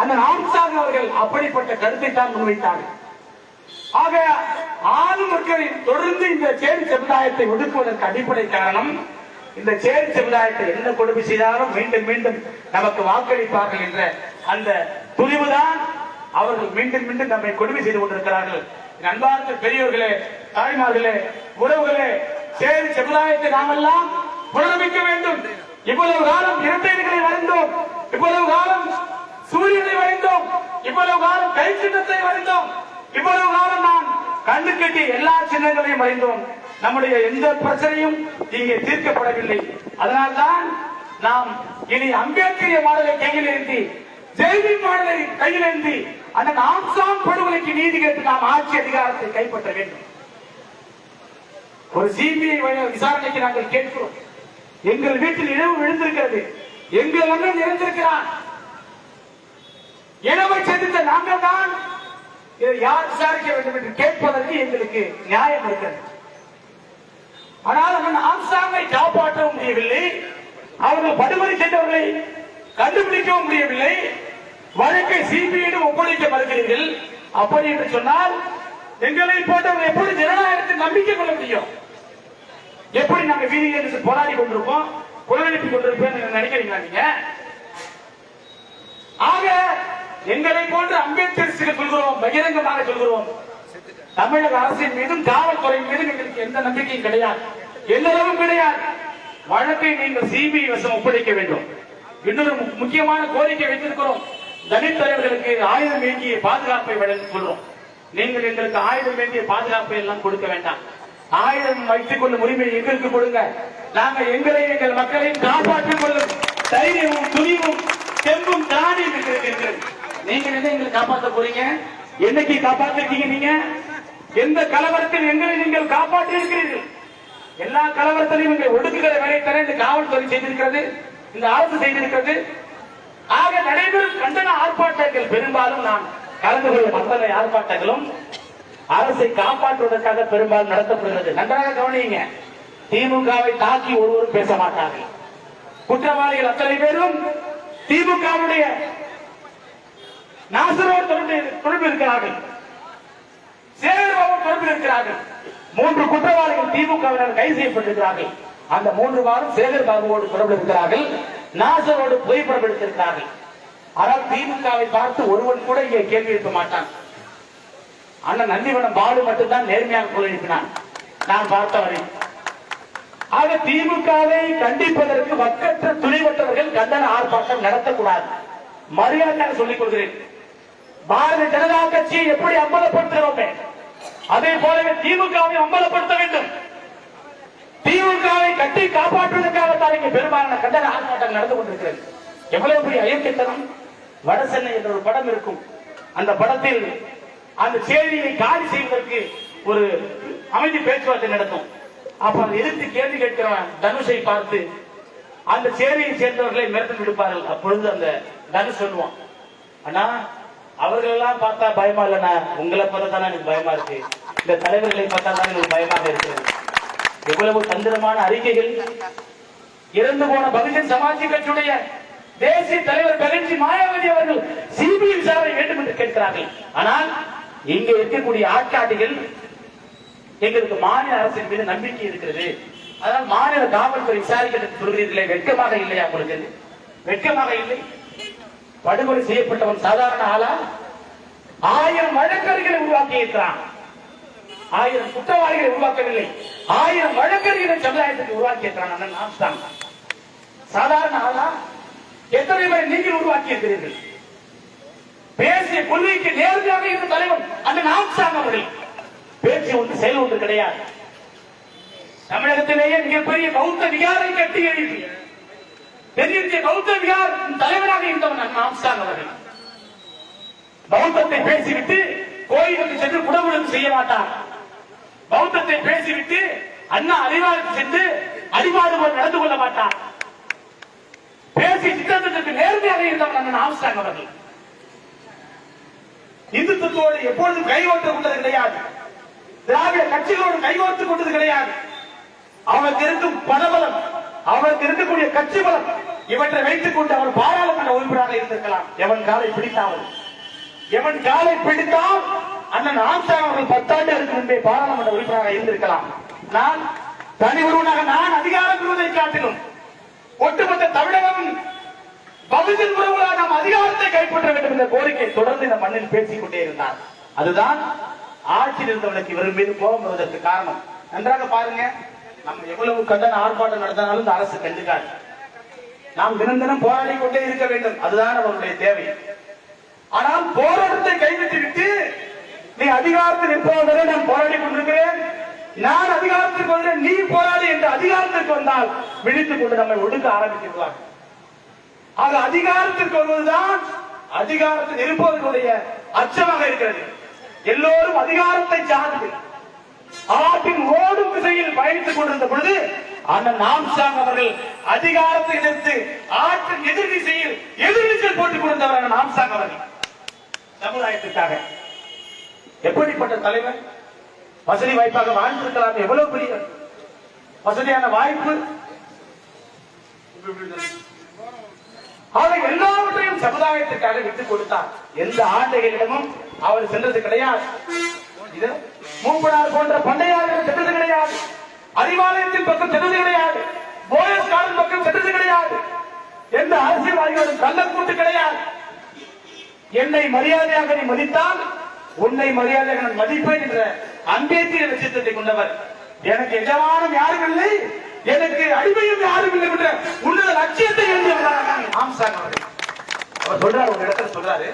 அந்த ஆம்சாங் அவர்கள் அப்படிப்பட்ட கருத்தை தான் முன்வைத்தார்கள். ஆக ஆளும் மக்களின் தொடர்ந்து இந்த சேரி சமுதாயத்தை ஒடுக்குவதற்கு அடிப்படை காரணம், இந்த சேரி சமுதாயத்தை என்ன கொடுமை செய்தாலும் மீண்டும் மீண்டும் நமக்கு வாக்களிப்பார்கள் என்ற அந்த துணிவுதான் அவர்கள் மீண்டும் மீண்டும் நம்மை கொடுமை செய்து கொண்டிருக்கிறார்கள். அன்பார்ந்த பெரியவர்களே, தாய்மார்களே, உறவுகளே, சேரி சமுதாயத்தை நாமெல்லாம் புனரமைக்க வேண்டும். இவ்வளவு காலம் இரட்டைகளை வரைந்தோம், இவ்வளவு காலம் சூரியனை வரைந்தோம், இவ்வளவு காலம் கை சின்னத்தை வரைந்தோம், இவ்வளவு காலம் நாம் கண்ணு கட்டி எல்லா சின்னங்களையும் வரைந்தோம். நம்முடைய எந்த பிரச்சனையும் இங்கே தீர்க்கப்படவில்லை. அதனால்தான் நாம் இனி அம்பேத்கரிய மாடலை கையில் ஏந்தி, ஜெய்வி மாடலை கையில் ஏந்தி, அந்த ஆம்சாங் படுகொலைக்கு நீதி கேட்டு நாம் ஆட்சி அதிகாரத்தை கைப்பற்ற வேண்டும். ஒரு சிபிஐ விசாரணைக்கு நாங்கள் கேட்கிறோம். எங்கள் வீட்டில் இழவு விழுந்திருக்கிறது, எங்கள் அண்ணன் இறந்திருக்கிறார், இழவை செலுத்த நாங்கள் தான் இதை யார் விசாரிக்க வேண்டும் என்று கேட்பதற்கு எங்களுக்கு நியாயம் இருக்கிறது. ஆனால் அவன் ஆம்சாங்கை காப்பாற்ற முடியவில்லை, அவர்கள் படுகொலை செய்தவர்களை கண்டுபிடிக்கவும் முடியவில்லை, வழக்கை சிபிஐயிடம் ஒப்படைக்க மறுக்கிறீர்கள். அப்படி என்று சொன்னால் எங்களை போன்றவர்கள் எப்படி ஜனநாயகத்தில் நம்பிக்கை கொள்ள முடியும்? எப்படி நாங்க வீதியில் போராடி கொண்டிருப்போம், குரல் எழுப்பி கொண்டிருப்போம் நினைக்கிறீங்களா நீங்க? ஆக எங்களை போன்ற அம்பேத்கர் சொல்கிறோம், பகிரங்கமாக சொல்கிறோம், தமிழக அரசின் மீதும் காவல்துறையின் மீதும் எங்களுக்கு எந்த நம்பிக்கையும் கிடையாது, எல்லளவும் கிடையாது. வழக்கை நீங்கள் சிபிஐ வசம் ஒப்படைக்க வேண்டும். இன்னொரு முக்கியமான கோரிக்கை வைத்திருக்கிறோம். தலித் தலைவர்களுக்கு ஆயுதம் வேண்டிய பாதுகாப்பை வழங்க சொல்றோம். நீங்கள் எங்களுக்கு ஆயுதம் வேண்டிய பாதுகாப்பை எல்லாம் கொடுக்க வேண்டாம். 1000 வைத்துக் கொள்ளும் உரிமை எங்களுக்கு கொடுங்க. நாங்க எங்களை எங்கள் மக்களையும் காப்பாற்றிக் கொள்ளும் தைரியமும் துணிவும் தெம்பும் திராணியும் இருக்கிறது. நீங்க என்ன எங்களை காப்பாற்ற போறீங்க? என்னைக்கு காப்பாற்றிருக்கீங்க? நீங்க எந்த கலவரத்தில் எங்களை நீங்கள் காப்பாற்றி இருக்கிறீர்கள்? எல்லா கலவரத்திலையும் எங்களை ஒடுக்குகிற வேலையை இந்த காவல்துறை செய்திருக்கிறது, இந்த அரசு செய்திருக்கிறது. ஆக நடைபெறும் கண்டன ஆர்ப்பாட்டங்கள் பெரும்பாலும் நான் கலந்து கொள்ளும் அத்தனை ஆர்ப்பாட்டங்களும் அரசை காப்பாற்றுவதற்காக பெரும்பாலும் நடத்தப்படுகிறது. நன்றாக கவனியுங்க. திமுகவை தாக்கி ஒருவரும் பேச மாட்டார்கள். குற்றவாளிகள் அத்தனை பேரும் திமுகவுடைய நாசரோடு தொடர்பு இருக்கிறார்கள், சேகர்பாபு தொடர்பில் இருக்கிறார்கள். 3 குற்றவாளிகள் திமுகவினர் கைது செய்யப்பட்டிருக்கிறார்கள். அந்த 3 வாரம் சேகர்பாபுவோடு தொடர்பில் இருக்கிறார்கள், நாசரோடு புகைப்படம் எடுத்திருக்கிறார்கள். ஆனால் திமுகவை பார்த்து ஒருவன் கூட இங்கே கேள்வி எழுப்ப மாட்டான். அண்ணன் நந்திவனம் பாலு மட்டும்தான் நேர்மையாக குரல் எழுப்பினான் நான் பார்த்தவரை. ஆக திமுகவை கண்டிப்பதற்கு வக்கற்ற துணிவற்றவர்கள் கண்டன ஆர்ப்பாட்டம் நடத்தக்கூடாது. மரியாதையாக சொல்லிக் கொள்கிறேன். பாரதிய ஜனதா கட்சியை எப்படி அம்பலப்படுத்துகிறோமே அதே போலவே திமுகவை அம்பலப்படுத்த வேண்டும். திமுகவை கட்டி காப்பாற்றுவதற்காக தான் இங்கே பெரும்பாலான கண்டன ஆர்ப்பாட்டம் நடந்து கொண்டிருக்கிறது. எவ்வளவு பெரிய அயோக்கியத்தனம்! வடசென்னை என்ற ஒரு படம் இருக்கும். அந்த படத்தில் அந்த சேரியை காலி செய்வதற்கு ஒரு அமைதி பேச்சுவார்த்தை நடத்தும். அப்ப அதை எதிர்த்து கேள்வி கேட்கிறவன் தனுஷை பார்த்து அந்த சேரியை சேர்ந்தவர்களை மிரட்டல் விடுப்பார்கள். அப்பொழுது அந்த தனுஷ் சொல்லுவான், அண்ணா அவர்கள் எல்லாம் பார்த்தா பயமா இல்லைண்ணா, உங்களை பார்த்தா தானே எனக்கு பயமா இருக்கு, இந்த தலைவர்களை பார்த்தா தான் எனக்கு பயமாக இருக்கிறது. எவ்வளவு தந்திரமான அறிக்கைகள்! இறந்து போன பகுஜன் சமாஜ் கட்சியுடைய தேசிய தலைவர் பெரஞ்சி மாயாவதி அவர்கள் சிபிஐ விசாரணை வேண்டும் என்று கேட்கிறார்கள். ஆனால் இங்கே இருக்கக்கூடிய ஆட்காட்டிகள் எங்களுக்கு மாநில அரசின் மீது நம்பிக்கை இருக்கிறது, அதனால் மாநில காவல்துறை விசாரிக்க சொல்கிறீர்களே, வெட்கமாக இல்லையா உங்களுக்கு? வெட்கமாக இல்லை? படுகொலை செய்யப்பட்டவன் சாதாரண ஆளா? 1000 வழக்கறிஞர்களை உருவாக்கி இருக்கிறான். 1000 குற்றவாளிகளை உருவாக்கவில்லை, 1000 வழக்கறிஞர்களை சமுதாயத்துக்கு உருவாக்கி இருக்கிறான். சாதாரண ஆளா? எத்தனை பேரை நீங்கள் உருவாக்கி இருக்கிறீர்கள்? பேசிய கொள்கைக்கு நேர்மையாக இருந்த தலைவன் அந்த நாம்சாங் அவர்கள். பேச்சு ஒன்று செயல் ஒன்று கிடையாது. தமிழகத்திலேயே மிகப்பெரிய பௌத்த விகாரை கட்டி எழுப்பி பெரிய பௌத்த விகார் தலைவராக இருந்தவன் நாம்சாங் அவர்கள். பௌத்தத்தை பேசிவிட்டு கோயிலுக்கு சென்று குடமுழுக்கு செய்ய மாட்டார். பௌத்தத்தை பேசிவிட்டு அண்ணா அறிவாளுக்கு சென்று அடிபாடு போல் நடந்து கொள்ள மாட்டார். பேசி சித்தாந்தத்திற்கு நேர்மையாக இருந்தவன் அண்ணன் ஆம்ஸ்ட்ராங் அவர்கள். இந்துத்துவத்தோடு எப்பொழுதும் கைகோர்த்துக் கொண்டது கிடையாது. திராவிட கட்சிகளோடு கைகோர்த்துக் கொண்டது கிடையாது. அவருக்கு இருக்கும் பணபலம், அவருக்கு இருக்கக்கூடிய கட்சி பலம், இவற்றை வைத்துக் கொண்டு அவர் பாராளுமன்ற உறுப்பினராக இருந்திருக்கலாம். எவன் காலை பிடித்தாவது, எவன் காலை பிடித்தால் அண்ணன் ஆம்ஸ்ட்ராங் அவர்கள் 10 ஆண்டுகளுக்கு முன்பே பாராளுமன்ற உறுப்பினராக இருந்திருக்கலாம். நான் தனி ஒருவனாக நான் அதிகாரம் பெறுவதை காட்டிலும் ஒட்டுமொத்த தமிழகம் பகுஜன் உறவுகளாக நாம் அதிகாரத்தை கைப்பற்ற வேண்டும் என்ற கோரிக்கை தொடர்ந்து இந்த மண்ணில் பேசிக் கொண்டே இருந்தார். அதுதான் ஆட்சியில் இருந்தவனுக்கு இவர் மீது கோபம் வருவதற்கு காரணம். நன்றாக பாருங்க, நம்ம எவ்வளவு கண்டன ஆர்ப்பாட்டம் நடத்தினாலும் இந்த அரசு கண்டுக்காது. நாம் தினம் தினம் போராடி கொண்டே இருக்க வேண்டும், அதுதான் அவர்களுடைய தேவை. ஆனால் போராட்டத்தை கைவிட்டுவிட்டு நீ அதிகாரத்தில் இருப்பவரை நான் போராடி கொண்டிருக்கிறேன், நான் அதிகாரத்திற்கு வருகிறேன், நீ போராடி என்று அதிகாரத்திற்கு வந்தால் விழித்துக் கொண்டு நம்மை ஒடுக்க ஆரம்பிக்கிறார். ஆக அதிகாரத்திற்கு வருவதுதான் அதிகாரத்தில் இருப்பவர்களுடைய அச்சமாக இருக்கிறது. எல்லோரும் அதிகாரத்தை சார்ந்து ஆற்றின் ஓடும் திசையில் பயணித்துக் கொண்டிருந்த பொழுது அண்ணன் ஆம்ஸ்ட்ராங் அவர்கள் அதிகாரத்தை எதிர்த்து ஆற்றின் எதிர் திசையில் எதிர்நீச்சல் போட்டுக் கொண்டிருந்தவர் அண்ணன் ஆம்ஸ்ட்ராங் அவர்கள். சமுதாயத்திற்காக எப்படிப்பட்ட தலைவர்! வசதி வாய்ப்பாக வாழ்ந்திருக்கலாம், எவ்வளவு பெரிய வசதியான வாய்ப்பு! அவர் எல்லாவற்றையும் சமுதாயத்திற்காக விட்டுக் கொடுத்தார். எந்த ஆண்டைகளிடமும் அவர் சென்றது கிடையாது. இது மூப்பனார் போன்ற பண்டையாளர்கள் சென்றது கிடையாது, அறிவாலயத்தின் பக்கம் சென்றது கிடையாது, போயஸ் கார்டன் பக்கம் சென்றது கிடையாது, எந்த அரசியல்வாதிகளும் கள்ளக்கூட்டு கிடையாது. என்னை மரியாதையாக நீ மதித்தால் உன்னை மரியாதையாக நான் மதிப்பேன் என்ற அம்பேத்கர் லட்சியத்தை கொண்டவர். எனக்கு எஜமானம் யாரும் இல்லை, எனக்கு அடிமையும் யாரும் இல்லை என்ற உன்னத லட்சியத்தை ஆம்ஸ்ட்ராங் அவர்கள். அவர் சொல்றார், ஒரு இடத்துல சொல்றாரு,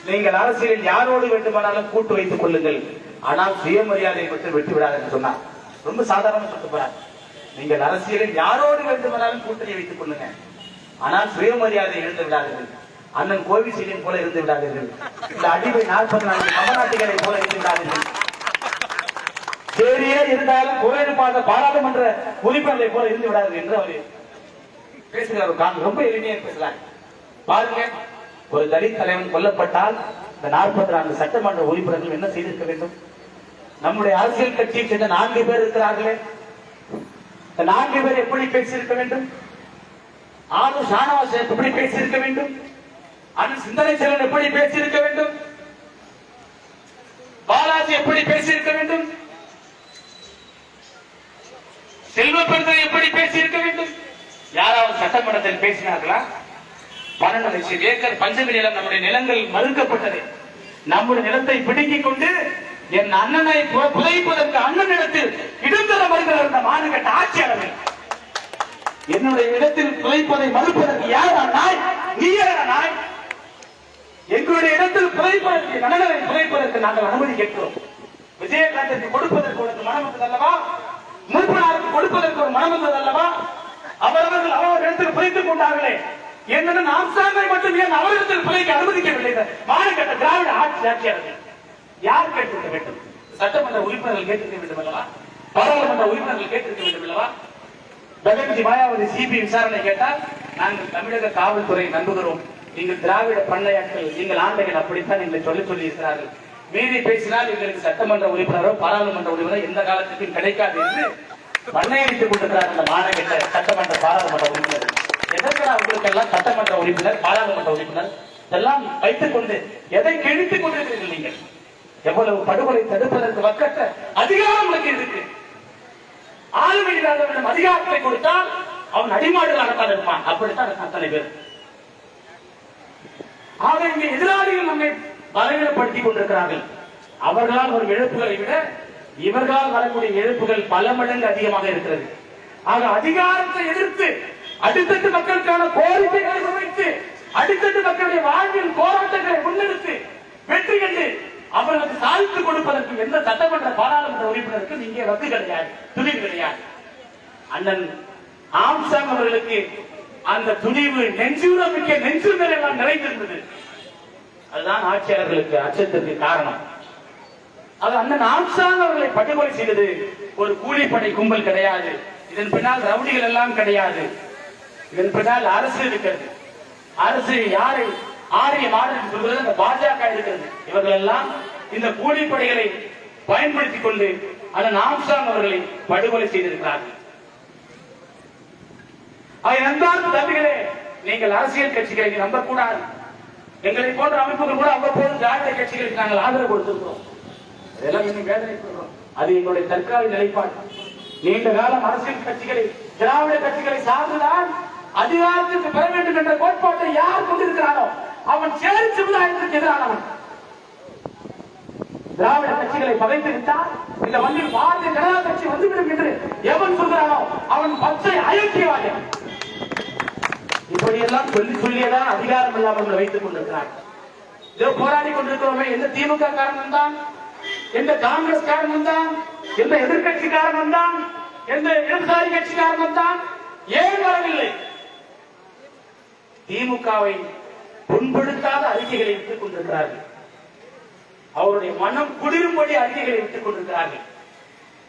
நீங்கள் அரசியலில் யாரோடு வேண்டுமானாலும் கூட்டு வைத்துக் கொள்ளுங்கள், ஆனால் சுயமரியாதையை மட்டும் விட்டு விடாது என்று சொன்னார். ரொம்ப சாதாரண சொல்லிட்டு போறார். நீங்கள் அரசியலில் யாரோடு வேண்டுமானாலும் கூட்டணி வைத்துக் கொள்ளுங்க, ஆனால் சுயமரியாதை இழந்து விடாதீர்கள். அண்ணன் கோவிசீலின் போல இருந்து விடாதீர்கள். இந்த அடிமை 44 கமநாட்டிகளை போல இருந்து விடாதீர்கள். சரியே இருந்தாலும் கோயில் பாராளுமன்ற உறுப்பினர்களை போல இருந்து விடாதீர்கள் என்று அவர் பேசுகிறார். ரொம்ப எளிமையா பேசுறாங்க. பாருங்க, ஒரு தலித் தலைவன் கொல்லப்பட்டால் இந்த 44 சட்டமன்ற உறுப்பினர்கள் என்ன செய்திருக்க வேண்டும்? நம்முடைய அரசியல் கட்சியை சேர்ந்த 4 பேர் இருக்கிறார்களே, இந்த 4 பேர் எப்படி பேசியிருக்க வேண்டும்? ஆளு ஷானவாஸ் எப்படி பேசியிருக்க வேண்டும்? அண்ணன் சிந்தனை செல்வன் எப்படி பேசியிருக்க வேண்டும்? பாலாஜி எப்படி பேசியிருக்க வேண்டும்? செல்வ பெருந்தகை எப்படி பேசியிருக்க வேண்டும்? யாராவது சட்டமன்றத்தில் பேசினார்களா? 12 லட்சம் ஏக்கர் பஞ்சமி நிலம், நம்முடைய நிலங்கள் மறுக்கப்பட்டது. நம்முடைய நிலத்தை பிடுங்கிக் கொண்டு என் அண்ணனை புதைப்பதற்கு அண்ணனிடத்தில் இடம்பெற வருகிற இந்த மாநில ஆட்சியாளர்கள் என்னுடைய இடத்தில் புதைப்பதை மறுப்பதற்கு யார் நாய்? நீ யார நாய்? எங்களுடைய இடத்தில் புதைப்பதற்கு நலனை புதைப்பதற்கு நாங்கள் அனுமதி கேட்கிறோம். விஜயகாந்திற்கு கொடுப்பதற்கு உனக்கு மனம் வந்தது அல்லவா? மூப்பனாருக்கு கொடுப்பதற்கு ஒரு மனம் வந்தது அல்லவா? அவரவர்கள் அவர் இடத்தில் புதைத்துக் கொண்டார்களே, என்னென்ன நாம்சாங்கை மட்டும் ஏன் அவரிடத்தில் புதைக்க அனுமதிக்கவில்லை? மாநில திராவிட ஆட்சியாளர்கள் யார் கேட்டிருக்க வேண்டும்? சட்டமன்ற உறுப்பினர்கள் கேட்டிருக்க வேண்டும் அல்லவா? பாராளுமன்ற உறுப்பினர்கள் கேட்டிருக்க வேண்டும் அல்லவா? பகவதி மாயாவதி சிபி விசாரணை கேட்டால் நாங்கள் தமிழக காவல்துறை நம்புகிறோம், நீங்கள் திராவிட பண்ணையாட்கள், நீங்கள் ஆண்டைகள் அப்படித்தான் எங்களை சொல்லி இருக்கிறார்கள். மீறி பேசினால் எங்களுக்கு சட்டமன்ற உறுப்பினரோ பாராளுமன்ற உறுப்பினரோ எந்த காலத்துக்கும் கிடைக்காது என்று பண்ணையடித்துக் கொண்டிருக்கிறார் இந்த மாநகர சட்டமன்ற பாராளுமன்ற உறுப்பினர். எதற்காக அவங்களுக்கெல்லாம் சட்டமன்ற உறுப்பினர் பாராளுமன்ற உறுப்பினர் எல்லாம் வைத்துக் கொண்டு எதை கிழித்துக் கொண்டிருக்கிறீர்கள்? நீங்கள் எவ்வளவு படுகொலை தடுப்பதற்கு வக்கற்ற அதிகாரம் உங்களுக்கு இருக்கு. ஆளுமை இல்லாதவரிடம் அதிகாரத்தை கொடுத்தால் அவன் அடிமாடுகள் நடத்தாது இருப்பான். அப்படித்தான் அத்தனை பேர். ஆக இங்கே எதிராளிகள் நம்மை பலவீனப்படுத்திக் கொண்டிருக்கிறார்கள். அவர்களால் வரும் இழப்புகளை விட இவர்களால் வரக்கூடிய இழப்புகள் பல மடங்கு அதிகமாக இருக்கிறது. ஆக அதிகாரத்தை எதிர்த்து அடித்தட்டு மக்களுக்கான கோரிக்கைகளை முன்வைத்து அடித்தட்டு மக்களுடைய வாழ்வின் போராட்டங்களை முன்னெடுத்து வெற்றி கண்டு அவர்களுக்கு சாதித்துக் கொடுப்பதற்கு எந்த சட்டமன்ற பாராளுமன்ற உறுப்பினருக்கு இங்கே ரத்து கிடையாது, துணிவு கிடையாது. அண்ணன் ஆம்சாங் அவர்களுக்கு அந்த துணிவு நெஞ்சுரமிக்க நெஞ்சு மேலாம் நிறைந்திருந்தது. அதுதான் ஆட்சியாளர்களுக்கு அச்சத்திற்கு காரணம். அது அண்ணன் ஆம்சாங் அவர்களை படுகொலை செய்தது ஒரு கூலிப்படை கும்பல் கிடையாது. இதன் பின்னால் ரவுடிகள் எல்லாம் கிடையாது. இதன் பின்னால் அரசு இருக்கிறது. அரசு யாரை ஆரிய மாநிலம் சொல்வது அந்த பாஜக இருக்கிறது. இவர்கள் எல்லாம் இந்த கூலிப்படைகளை பயன்படுத்திக் கொண்டு அண்ணன் ஆம்சாங் அவர்களை படுகொலை செய்திருக்கிறார்கள். நண்பார்ந்த தம்பிகளே, நீங்கள் அரசியல் கட்சிகளை நம்பக்கூடாது. எங்களை போன்ற அமைப்புகள் கூட அவ்வப்போது திராவிட கட்சிகளுக்கு நாங்கள் ஆதரவு கொடுத்திருக்கிறோம். இதெல்லாம் இன்னும் வேதனைப்படுகிறோம். அது எங்களுடைய தற்காலிக நிலைப்பாடு. நீண்ட காலம் அரசியல் கட்சிகளை திராவிட கட்சிகளை சார்ந்துதான் அதிகாரத்திற்கு பெற வேண்டும் என்ற கோட்பாட்டை யார் கொண்டிருக்கிறானோ அவன் சேரி சமுதாயத்திற்கு எதிரானவன். திராவிட கட்சிகளை பகைத்து விட்டால் இந்த மண்ணில் பாரதிய ஜனதா கட்சி வந்துவிடும் என்று எவன் சொல்கிறானோ அவன் பச்சை அயோக்கியவாதி. இப்படியெல்லாம் சொல்லியதான் அதிகாரம் இல்லாமல் வைத்துக் கொண்டிருக்கிறார். போராடி கொண்டிருக்கிறோமே, எந்த திமுக காரணம் தான், எந்த காங்கிரஸ் காரணம் தான், எந்த எதிர்கட்சி காரணம் தான், எந்த இடதுசாரி கட்சி காரணம் தான், ஏன் வரவில்லை? திமுகவை புண்படுத்தாத அறிக்கைகளை விட்டுக் கொண்டிருக்கிறார்கள். அவருடைய மனம் குளிரும்படி அறிக்கைகளை விட்டுக் கொண்டிருக்கிறார்கள்.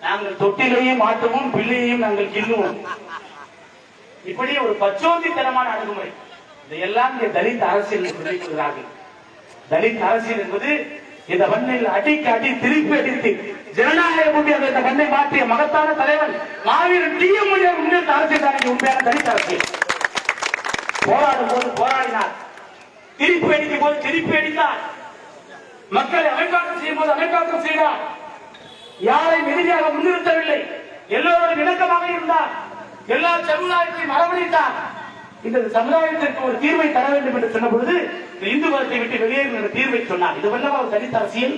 நாங்கள் தொட்டிலையும் மாற்றுவோம், பிள்ளையையும் நாங்கள் கிள்ளுவோம். இப்படி ஒரு பச்சோந்தித்தனமான அணுகுமுறை. இதையெல்லாம் இங்கே தலித் அரசியல் சொல்லிக் கொள்கிறார்கள். தலித் அரசியல் என்பது இந்த மண்ணில் அடிக்கு அடி திருப்பி அடித்து ஜனநாயக இந்த மண்ணை மாற்றிய மகத்தான தலைவன் மாவீரன் டிஎம் முன்னேற்ற அரசியல் தான் உண்மையான தலித் அரசியல். போராடும் போது போராடினார், திருப்பி அடிக்கும் போது திருப்பி அடித்தார், மக்களை அமைப்பாக்கம் செய்யும் போது அமைப்பாக்கம் செய்தார், யாரையும் எதிரியாக முன்னிறுத்தவில்லை, எல்லோரும் இணக்கமாக இருந்தார், எல்லா சமுதாயத்தையும் அரவணைத்தார். இந்த சமுதாயத்திற்கு ஒரு தீர்வை தர வேண்டும் என்று சொன்ன பொழுது இந்து மதத்தை விட்டு வெளியேறும் தீர்வை சொன்னார். இது வல்லவா ஒரு தலித் அரசியல்?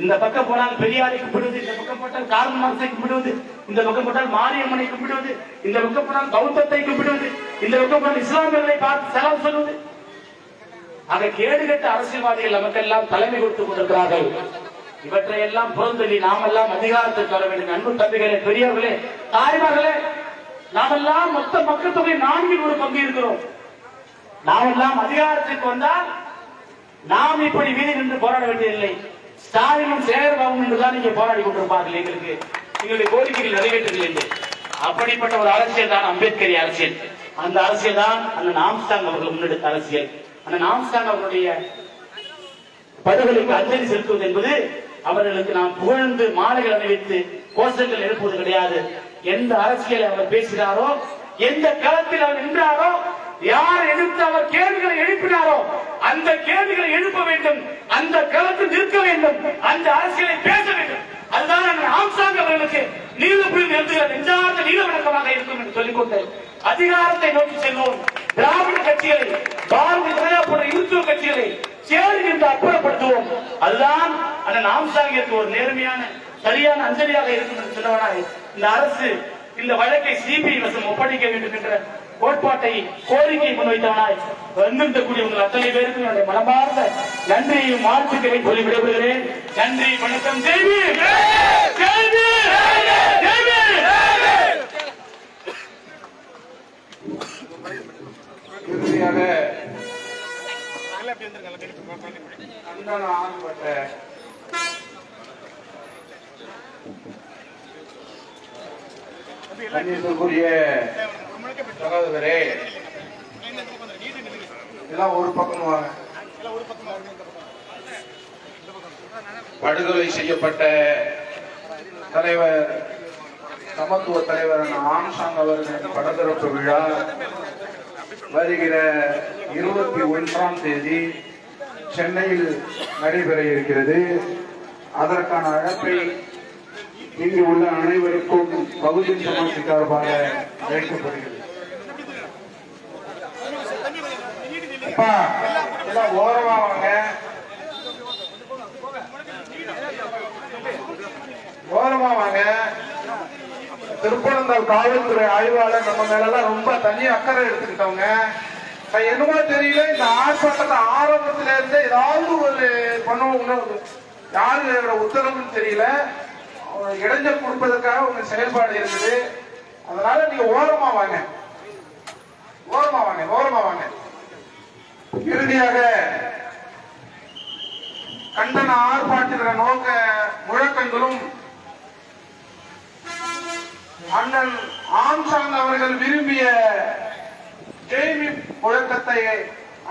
இந்த பக்கம் போனால் பெரியாரை கும்பிடுவது, இந்த பக்கம் போட்டால் கார்ல் மார்க்ஸை கும்பிடுவது, இந்த பக்கம் போட்டால் மாரியம்மனை கும்பிடுவது, இந்த பக்கம் போனால் பௌத்தத்தை கும்பிடுவது, இந்த பக்கம் போனால் இஸ்லாமியர்களை பார்த்து செலவு சொல்வது. ஆக கேடுகட்ட அரசியல்வாதிகள் நமக்கெல்லாம் தலைமை கொடுத்துக் கொண்டிருக்கிறார்கள். இவற்றையெல்லாம் புறந்தள்ளி நாமெல்லாம் அதிகாரத்திற்கு வர வேண்டும். அன்பு தம்பிகளே, பெரியவர்களே, தாய்மார்களே, நாமெல்லாம் மொத்த மக்கள் தொகை 4 பங்கு இருக்கிறோம். நாமெல்லாம் அதிகாரத்திற்கு வந்தால் நாம் இப்படி வீதி நின்று போராட வேண்டியதில்லை. ஸ்டாலினும் சேகர்பாபும் என்றுதான் நீங்க போராடி கொண்டிருப்பார்கள். எங்களுடைய கோரிக்கைகள் நிறைவேற்றவில்லை என்று. அப்படிப்பட்ட ஒரு அரசியல் தான் அம்பேத்கரி அரசியல். அந்த அரசியல் தான் அண்ணன் ஆம்ஸ்டாங் அவர்கள் முன்னெடுத்த அரசியல். அண்ணன் ஆம்ஸ்டாங் அவர்களுடைய படுகொலைக்கு அஞ்சலி செலுத்துவது என்பது அவர்களுக்கு நாம் புகழ்ந்து மாலைகள் அணிவித்து கோஷங்கள் எழுப்புவது கிடையாது. எந்த அரசியலை அவர் பேசினாரோ, எந்த களத்தில் அவர் நின்றாரோ, யார் எதிர்த்து அவர் கேள்விகளை எழுப்பினாரோ அந்த கேள்விகளை எழுப்ப வேண்டும், அந்த களத்தில் நிற்க வேண்டும், அந்த அரசியலை பேச வேண்டும். அதுதான் ஆம்ஸ்டாங் அவர்களுக்கு நீலப்புரிந்து எழுதுகிற நெஞ்சார்ந்த நீல விளக்கமாக இருக்கும் என்று சொல்லிக்கொண்டு அதிகாரத்தை நோக்கி செல்வோம். திராவிட கட்சிகளை, பாரதிய ஜனதா போன்ற இந்துத்துவ கட்சிகளை சேரி என்று அப்புறப்படுத்துவோம். அதுதான் அண்ணன் ஆம்ஸ்டாங்கிற்கு ஒரு நேர்மையான சரியான அஞ்சலியாக இருக்கும் என்று சொன்னவனாய் இந்த அரசு இந்த வழக்கை சிபிஐ வசம் ஒப்படைக்க வேண்டும் என்ற கோட்பாட்டை கோரிக்கையை முன்வைத்தவனாய் வந்திருக்கக்கூடிய உங்கள் அத்தனை பேருக்கு என்னுடைய மனமார்ந்த நன்றியையும் வாழ்த்துக்களை சொல்லி விடைபெறுகிறேன். நன்றி, வணக்கம். இறுதியாக கண்ணியத்திற்குரிய சகோதரரே, எல்லாம் ஒரு பக்கம் வாங்க. படுகொலை செய்யப்பட்ட தலைவர், சமத்துவ தலைவர் ஆம்ஸ்டாங் அவர்களின் படத்திறப்பு விழா வருகிற 21ஆம் தேதி சென்னையில் நடைபெற இருக்கிறது. அதற்கான அழைப்பை இங்கு உள்ள அனைவருக்கும் பகுஜன் சமாஜ் சார்பாக அழைக்கப்படுகிறது. எல்லாம் ஓரமா வாங்க, ஓரமா வாங்க. திருப்பனந்தாள் காவல்துறை ஆய்வாளர் நம்ம மேலாம் ரொம்ப தனி அக்கறை எடுத்துக்கிட்டவங்க. என்னமோ தெரியல, இந்த ஆர்ப்பாட்டத்தை ஆரம்பத்தில இருந்து ஏதாவது ஒரு பண்ணுவோம், யாரு உத்தரவுன்னு தெரியல, இடைஞ்சல் கொடுப்பதற்காக உங்க செயல்பாடு இருக்குது. அதனால நீங்க ஓரமா வாங்க, ஓரமா வாங்க, ஓரமா வாங்க. இறுதியாக கண்டன ஆர்ப்பாட்டத்தின நோக்க முழக்கங்களும் அண்ணன் ஆம்ஸ்டாங் அவர்கள் விரும்பிய ஜெய்மி முழக்கத்தை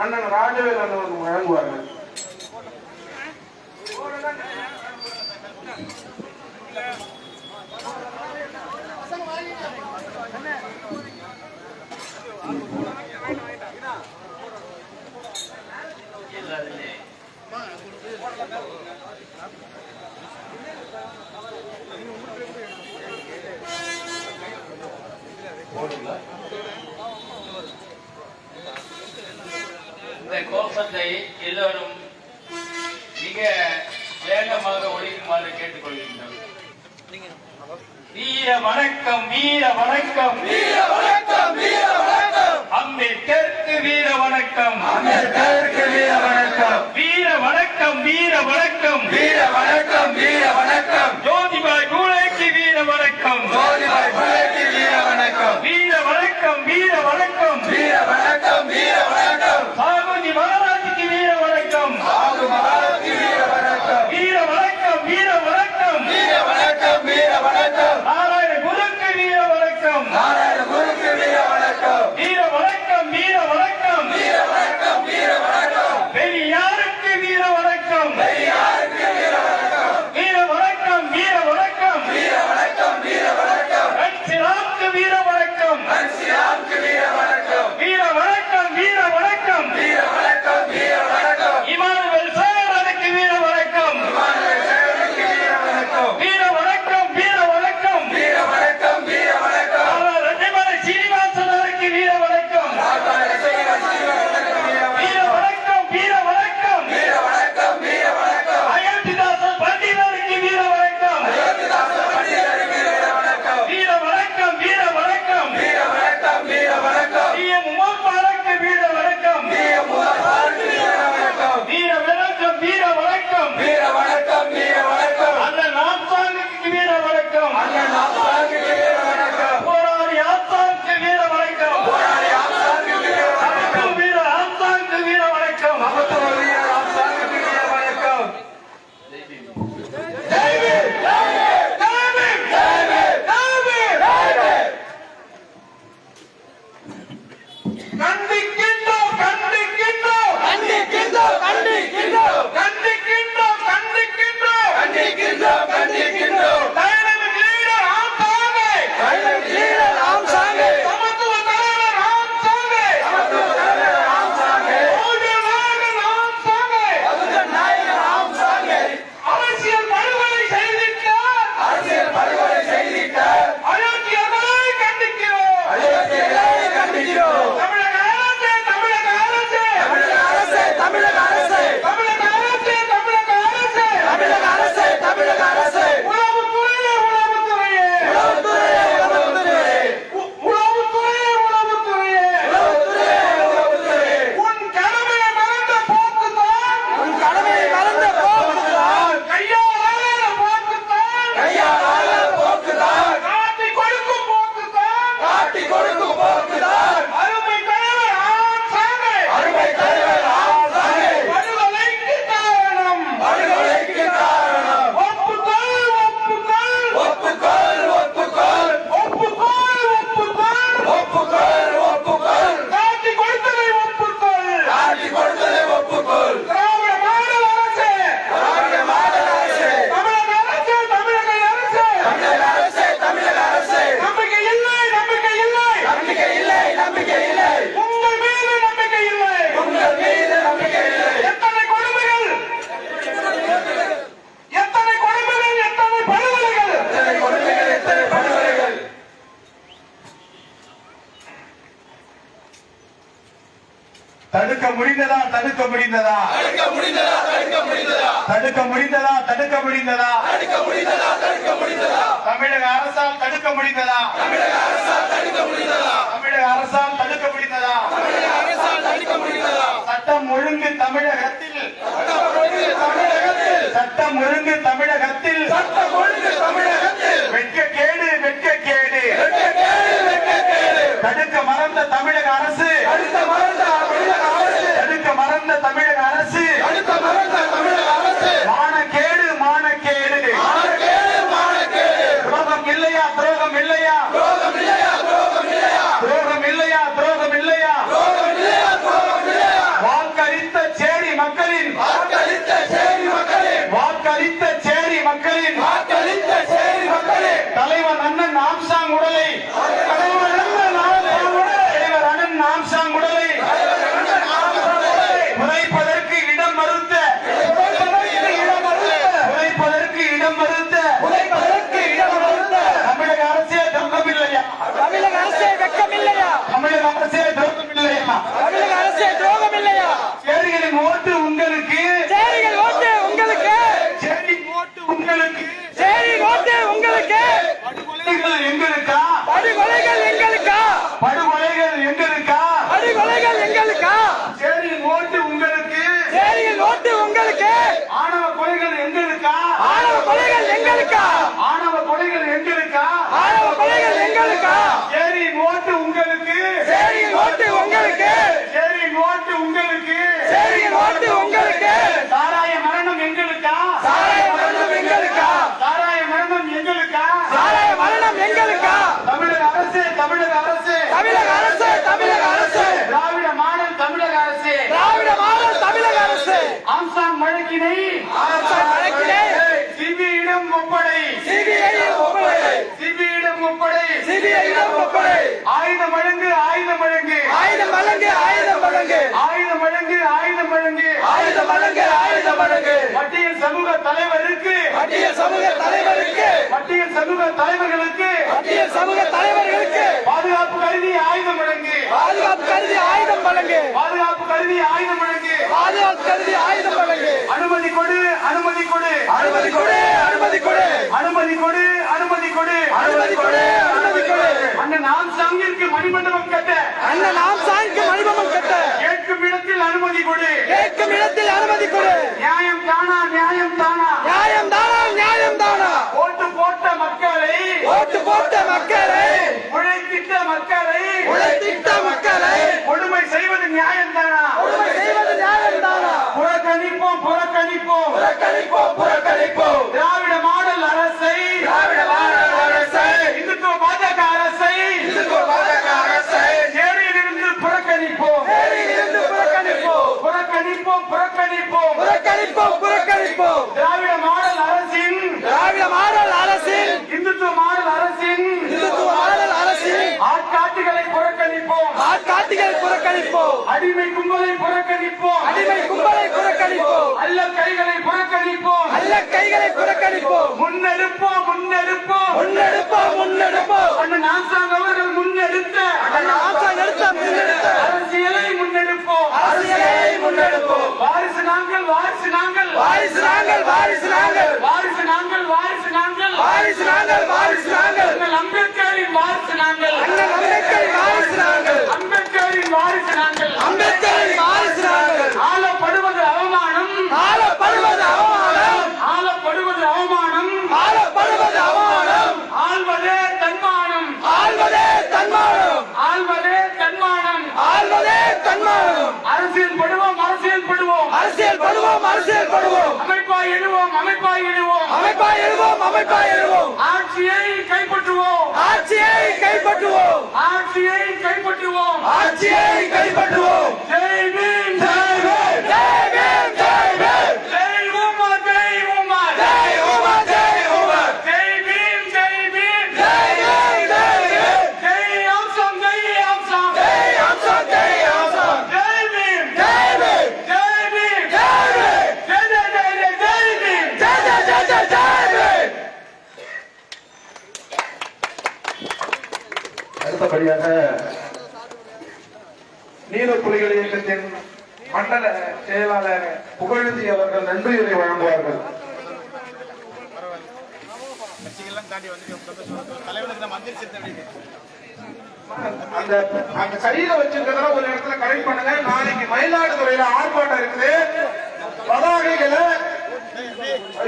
அண்ணன் ராஜவேல் அவர்கள் வழங்குவார்கள். இந்த கோஷத்தை எல்லோரும் மிக வேகமாக ஒழிக்குமாறு கேட்டுக்கொள்கின்றோம். வீர வணக்கம், வீர வணக்கம், வீர வணக்கம், வீர வணக்கம். அம்பேத்கருக்கு வீர வணக்கம், அம்பேத்கருக்கு வீர வணக்கம். வீர வணக்கம், வீர வணக்கம், வீர வணக்கம், வீர வணக்கம். ஜோதிபாய் பூலேக்கு வீர வணக்கம், ஜோதிபாய் பூலேக்கு வீர வணக்கம். வீர வணக்கம், வீர வணக்கம், வீர வணக்கம், வீர வணக்கம். சாகுஜி மகாராஜுக்கு வீர வணக்கம், சாகு மகாராஜுக்கு வீர வணக்கம். வீர வணக்கம், வீர வணக்கம், வீர வணக்கம், வீர வணக்கம். நாராயண குருக்கு வீர வணக்கம், நாராயண குருக்கு வீர வணக்கம். வீர வணக்கம், வீர வணக்கம், வீர வணக்கம், வீர வணக்கம். பெரியாருக்கு வீர வணக்கம், பெரியாருக்கு வீர வணக்கம். வீர வணக்கம், வீர வணக்கம், வீர வணக்கம், வீர வணக்கம். கட்சிராம்க்கு வீர வணக்கம், கட்சிராம்க்கு வீர வணக்கம். வீர வணக்கம், வீர தடுக்க முடிந்ததா தடுக்க முடிந்ததா தடுக்க முடிந்ததா தடுக்க முடிந்ததா தடுக்க முடிந்ததா தடுக்க முடிந்ததா தடுக்க முடிந்ததா தடுக்க முடிந்ததா தமிழக அரசால் தடுக்க முடிந்ததா தமிழக அரசால் தடுக்க முடிந்ததா தமிழக அரசால் தடுக்க முடிந்ததா தமிழக அரசால் தடுக்க முடிந்ததா சட்டம் ஒழுங்கு தமிழகத்தில் சட்டம் ஒழுங்கு தமிழகத்தில் சட்டம் ஒழுங்கு தமிழகத்தில் சட்டம் ஒழுங்கு தமிழகத்தில் வெட்கக்கேடு வெட்கக்கேடு வெட்கக்கேடு வெட்கக்கேடு தடுக்க மறந்த தமிழக அரசு அடுத்த மறந்த தமிழக அரசு தடுக்க மறந்த தமிழக அரசு அடுத்த மறந்த தமிழக அரசு மானக்கேடு மானக்கேடு மானக்கேடு மானக்கேடு துரோகம் இல்லையா துரோகம் இல்லையா துரோகம் இல்லையா துரோகம் இல்லையா துரோகம் இல்லையா துரோகம் இல்லையா துரோகம் இல்லையா துரோகம் இல்லையா வாக்களித்த சேரி மக்களின் வாக்களித்த சேரி மக்களின் வாக்களித்த சேரி மக்களின் வாக்களித்த சேரி மக்களின் தலைவர் அண்ணன் ஆம்சாங் உடலை தலைவர் அண்ணன் ஆம்சாங் உடலை புதைப்பதற்கு இடம் மறுத்த புதைப்பதற்கு இடம் மறுத்த தமிழக அரசே துரோகம் இல்லையா தமிழக அரசே வெக்கம் இல்லையா? தமிழக அரசே துரோகம் இல்லையா தமிழக அரசே துரோகம் இல்லையா? சேரிகளின் ஓட்டு உங்களுக்கு சேரிகள் ஓட்டு உங்களுக்கு, சேரி ஓட்டு உங்களுக்கு சேரி ஓட்டு உங்களுக்கு, படுகொலைகள் எங்களுக்கா படுகொலைகள் எங்களுக்கா, படுகொலைகள் எங்களுக்கா படுகொலைகள் எங்களுக்கா, சேரியின் ஓட்டு உங்களுக்கு சேரிகள் ஓட்டு உங்களுக்கு, ஆணவ கொலைகள் எங்களுக்கா ஆணவ கொலைகள் எங்களுக்கா, ஆணவ கொலைகள் எங்களுக்கா ஆணவ கொலைகள் எங்களுக்கா, சேரியின் ஓட்டு உங்களுக்கு சேரிகள் ஓட்டு உங்களுக்கு, சேரியின் ஓட்டு உங்களுக்கு சேரிகள் ஓட்டு உங்களுக்கு, சாராய மரணம் எங்களுக்கா சாராய மரணம் எங்களுக்கா, சாராய மரணம் எங்களுக்கா சாராய மரணம் எங்களுக்கா, தமிழக அரசு தமிழக அரசு தமிழக அரசு தமிழக அரசு, திராவிட மாடல் தமிழக அரசு திராவிட மாடல் தமிழக அரசு, ஆம்சாங் வழக்கினை ஆம்சாங் வழக்கினை சிபிஐயிடம் ஒப்படை சிபிஐ ஒப்படை, சிபிஐயிடம் ஒப்படை சிபிஐயிடம் ஒப்படை, ஆயுதம் வழங்கு ஆயுதம் வழங்கு ஆயுதம் வழங்கு ஆயுதம் வழங்கு, ஆயுதம் வழங்கு ஆயுதம் வழங்கு ஆயுதம் வழங்கு ஆயுதம் வழங்கு, மத்திய சமூக தலைவருக்கு மத்திய சமூக தலைவருக்கு, மத்திய சமூக தலைவர்களுக்கு மத்திய சமூக தலைவர்களுக்கு பாதுகாப்பு கருதி ஆயுதம் வழங்கு பாதுகாப்பு கருதி ஆயுதம் வழங்கு, பாதுகாப்பு கருதி ஆயுதம் வழங்கு பாதுகாப்பு கருதி ஆயுதம் வழங்கு, அனுமதி கொடு அனுமதி கொடு அனுமதி கொடு அனுமதி கொடு, அனுமதி கொடு அனுமதி கொடு அனுமதி கொடு அனுமதி கொடு, அண்ணன் ஆம்சாங்கிற்கு மணிமண்டபம் கட்ட அண்ணன் ஆம்சாங்க்கு மணிமண்டபம் கட்ட கேட்கும் இடத்தில் அனுமதி கொடு கேட்கும் இடத்தில் அனுமதி கொடு, நியாயம் தானா நியாயம் தானா நியாயம் தானா நியாயம் தானா, ஓட்டு போட்ட மக்களை ஓட்டு போட்ட மக்களை, உழைத்திட்ட மக்களை உழைத்திட்ட மக்களை கொடுமை செய்வது நியாயம் தானா கொடுமை செய்வது நியாயம் தானா, புறக்கணிப்போம் புறக்கணிப்போம் புறக்கணிப்போம் புறக்கணிப்போம், திராவிட மாடல் அரசை திராவிட மாடல் அரசை, இந்துத்துவ பாஜக அரசை இந்துத்துவ பாஜக அரசை சேரியிலிருந்து புறக்கணிப்போம் இருந்து புறக்கணிப்போம் புறக்கணிப்போம் புறக்கணிப்போம் புறக்கணிப்போம் புறக்கணிப்போம், திராவிட மாடல் அரசின் திராவிட மாடல் அரசின் இந்துத்துவ மாடல் அரசின் இந்துத்துவ மாடல் அரசின் ஆட்காட்டுகளை புறக்கணிப்போம் ஆட்காட்டிகளை புறக்கணிப்போம், அடிமை கும்பலை புறக்கணிப்போம் அடிமை கும்பலை புறக்கணிப்போம், அல்ல கைகளை புறக்கணிப்போம் அல்ல கைகளை புறக்கணிப்போம், முன்னெடுப்போம் முன்னெடுப்போம் முன்னெடுப்போம் முன்னெடுப்போம், அண்ணன் ஆம்சாங் அவர்கள் முன்னெடுத்த ஆம்சாங் எடுத்த முன்னெடுத்த அரசியலை முன்னெடுப்போம் அரசியலை முன்னெடுப்போம், வாரிசு நாங்கள் வாரிசு நாங்கள் வாரிசு நாங்கள் வாரிசு நாங்கள் வாரிசு நாங்கள் வாரிசு நாங்கள் வாரிசு நாங்கள் வாரிசு நாங்கள், அண்ணல் அம்பேத்கரின் வாரிசு நாங்கள் அண்ணன் அம்பேத்கரின் வாரிசு நாங்கள், அம்பேத்கரின் வாரிசு நாங்கள் அம்பேத்கரின் வாரிசு நாங்கள், ஆளப்படுவது அவமானம் ஆளப்படுவது அவமானம், ஆளப்படுவது அவமானம் ஆளப்படுவது அவமானம், ஆள்வதே தன்மானம் ஆள்வதே தன்மானம், ஆள்வதே தன்மானம் ஆள்வதே தன்மானம், அரசியல் படுவோம் அரசியல் படுவோம் அரசியல் படுவோம் அரசியல் படுவோம், அமைப்பாய் எழுவோம் அமைப்பாய் எழுவோம் அமைப்பாய் எழுவோம் அமைப்பாய் எழுவோம், ஆட்சியை கைப்பற்றுவோம் ஆட்சியை கைப்பற்றுவோம், ஆட்சியை கைப்பற்றுவோம் ஆட்சியை கைப்பற்றுவோம், ஜெய் பீம் ஜெய் பீம் ஜெய் பீம் ஜெய் பீம், ஜெய் உமர் ஜெய் உமர் ஜெய் உமர் ஜெய் உமர், ஜெய் பீம் ஜெய் பீம் ஜெய் பீம் ஜெய் பீம், ஜெய் ஆம்சாங் ஜெய் ஆம்சாங் ஜெய் ஆம்சாங் ஜெய் ஆம்சாங், ஜெய் பீம் ஜெய் பீம் ஜெய் பீம் ஜெய் பீம், ஜெய் ஜெய் ஜெய் ஜெய் ஜெய் பீம் ஜெய் ஜெய் ஜெய் ஜெய் ஜெய் பீம். அடுத்தபடியாக நீல புலிகள் இயக்கத்தின் மண்டல செயலாளர் புகழேந்தி அவர்கள் நன்றியுரை வழங்குவார்கள். அந்த கையில வச்சிருக்கிறத ஒரு இடத்துல கரெக்ட் பண்ணுங்க. நாளைக்கு மயிலாடுதுறையில ஆர்ப்பாட்டம் இருக்குது. பதாகைகளை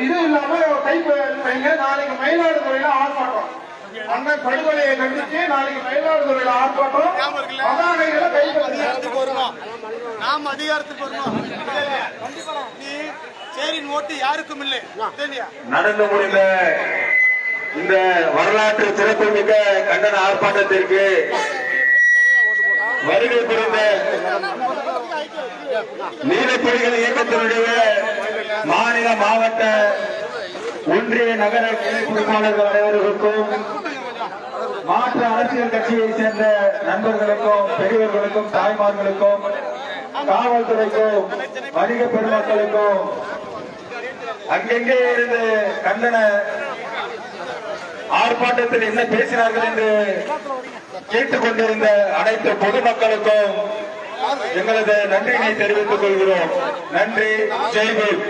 இது இல்லாம கை வைங்க. நாளைக்கு மயிலாடுதுறையில ஆர்ப்பாட்டம். அண்ணன் படுகொலையை கண்டிச்சு நாளைக்கு மயிலாடுதுறையில ஆர்ப்பாட்டம். பதாகைகளை கை வருவோம். நாம் அதிகாரத்துக்கு வருவோம். சேரின் ஓட்டு யாருக்கும் இல்லை. நடந்து முடிந்த இந்த வரலாற்று சிறப்புமிக்க கண்டன ஆர்ப்பாட்டத்திற்கு வருகை புரிந்த நீலப்புலிகள் இயக்கத்தினுடைய மாநில, மாவட்ட, ஒன்றிய, நகர கிளை பொறுப்பாளர்கள் அனைவருக்கும், மாற்று அரசியல் கட்சியை சேர்ந்த நண்பர்களுக்கும், பெரியவர்களுக்கும், தாய்மார்களுக்கும், காவல்துறைக்கும், வணிக பெருமக்களுக்கும், அங்கெங்கே இருந்து கண்டன ஆர்ப்பாட்டத்தில் என்ன பேசினார்கள் என்று கேட்டுக் கொண்டிருந்த அனைத்து பொதுமக்களுக்கும் எங்களது நன்றியினை தெரிவித்துக் கொள்கிறோம். நன்றி. ஜெய்பீம்.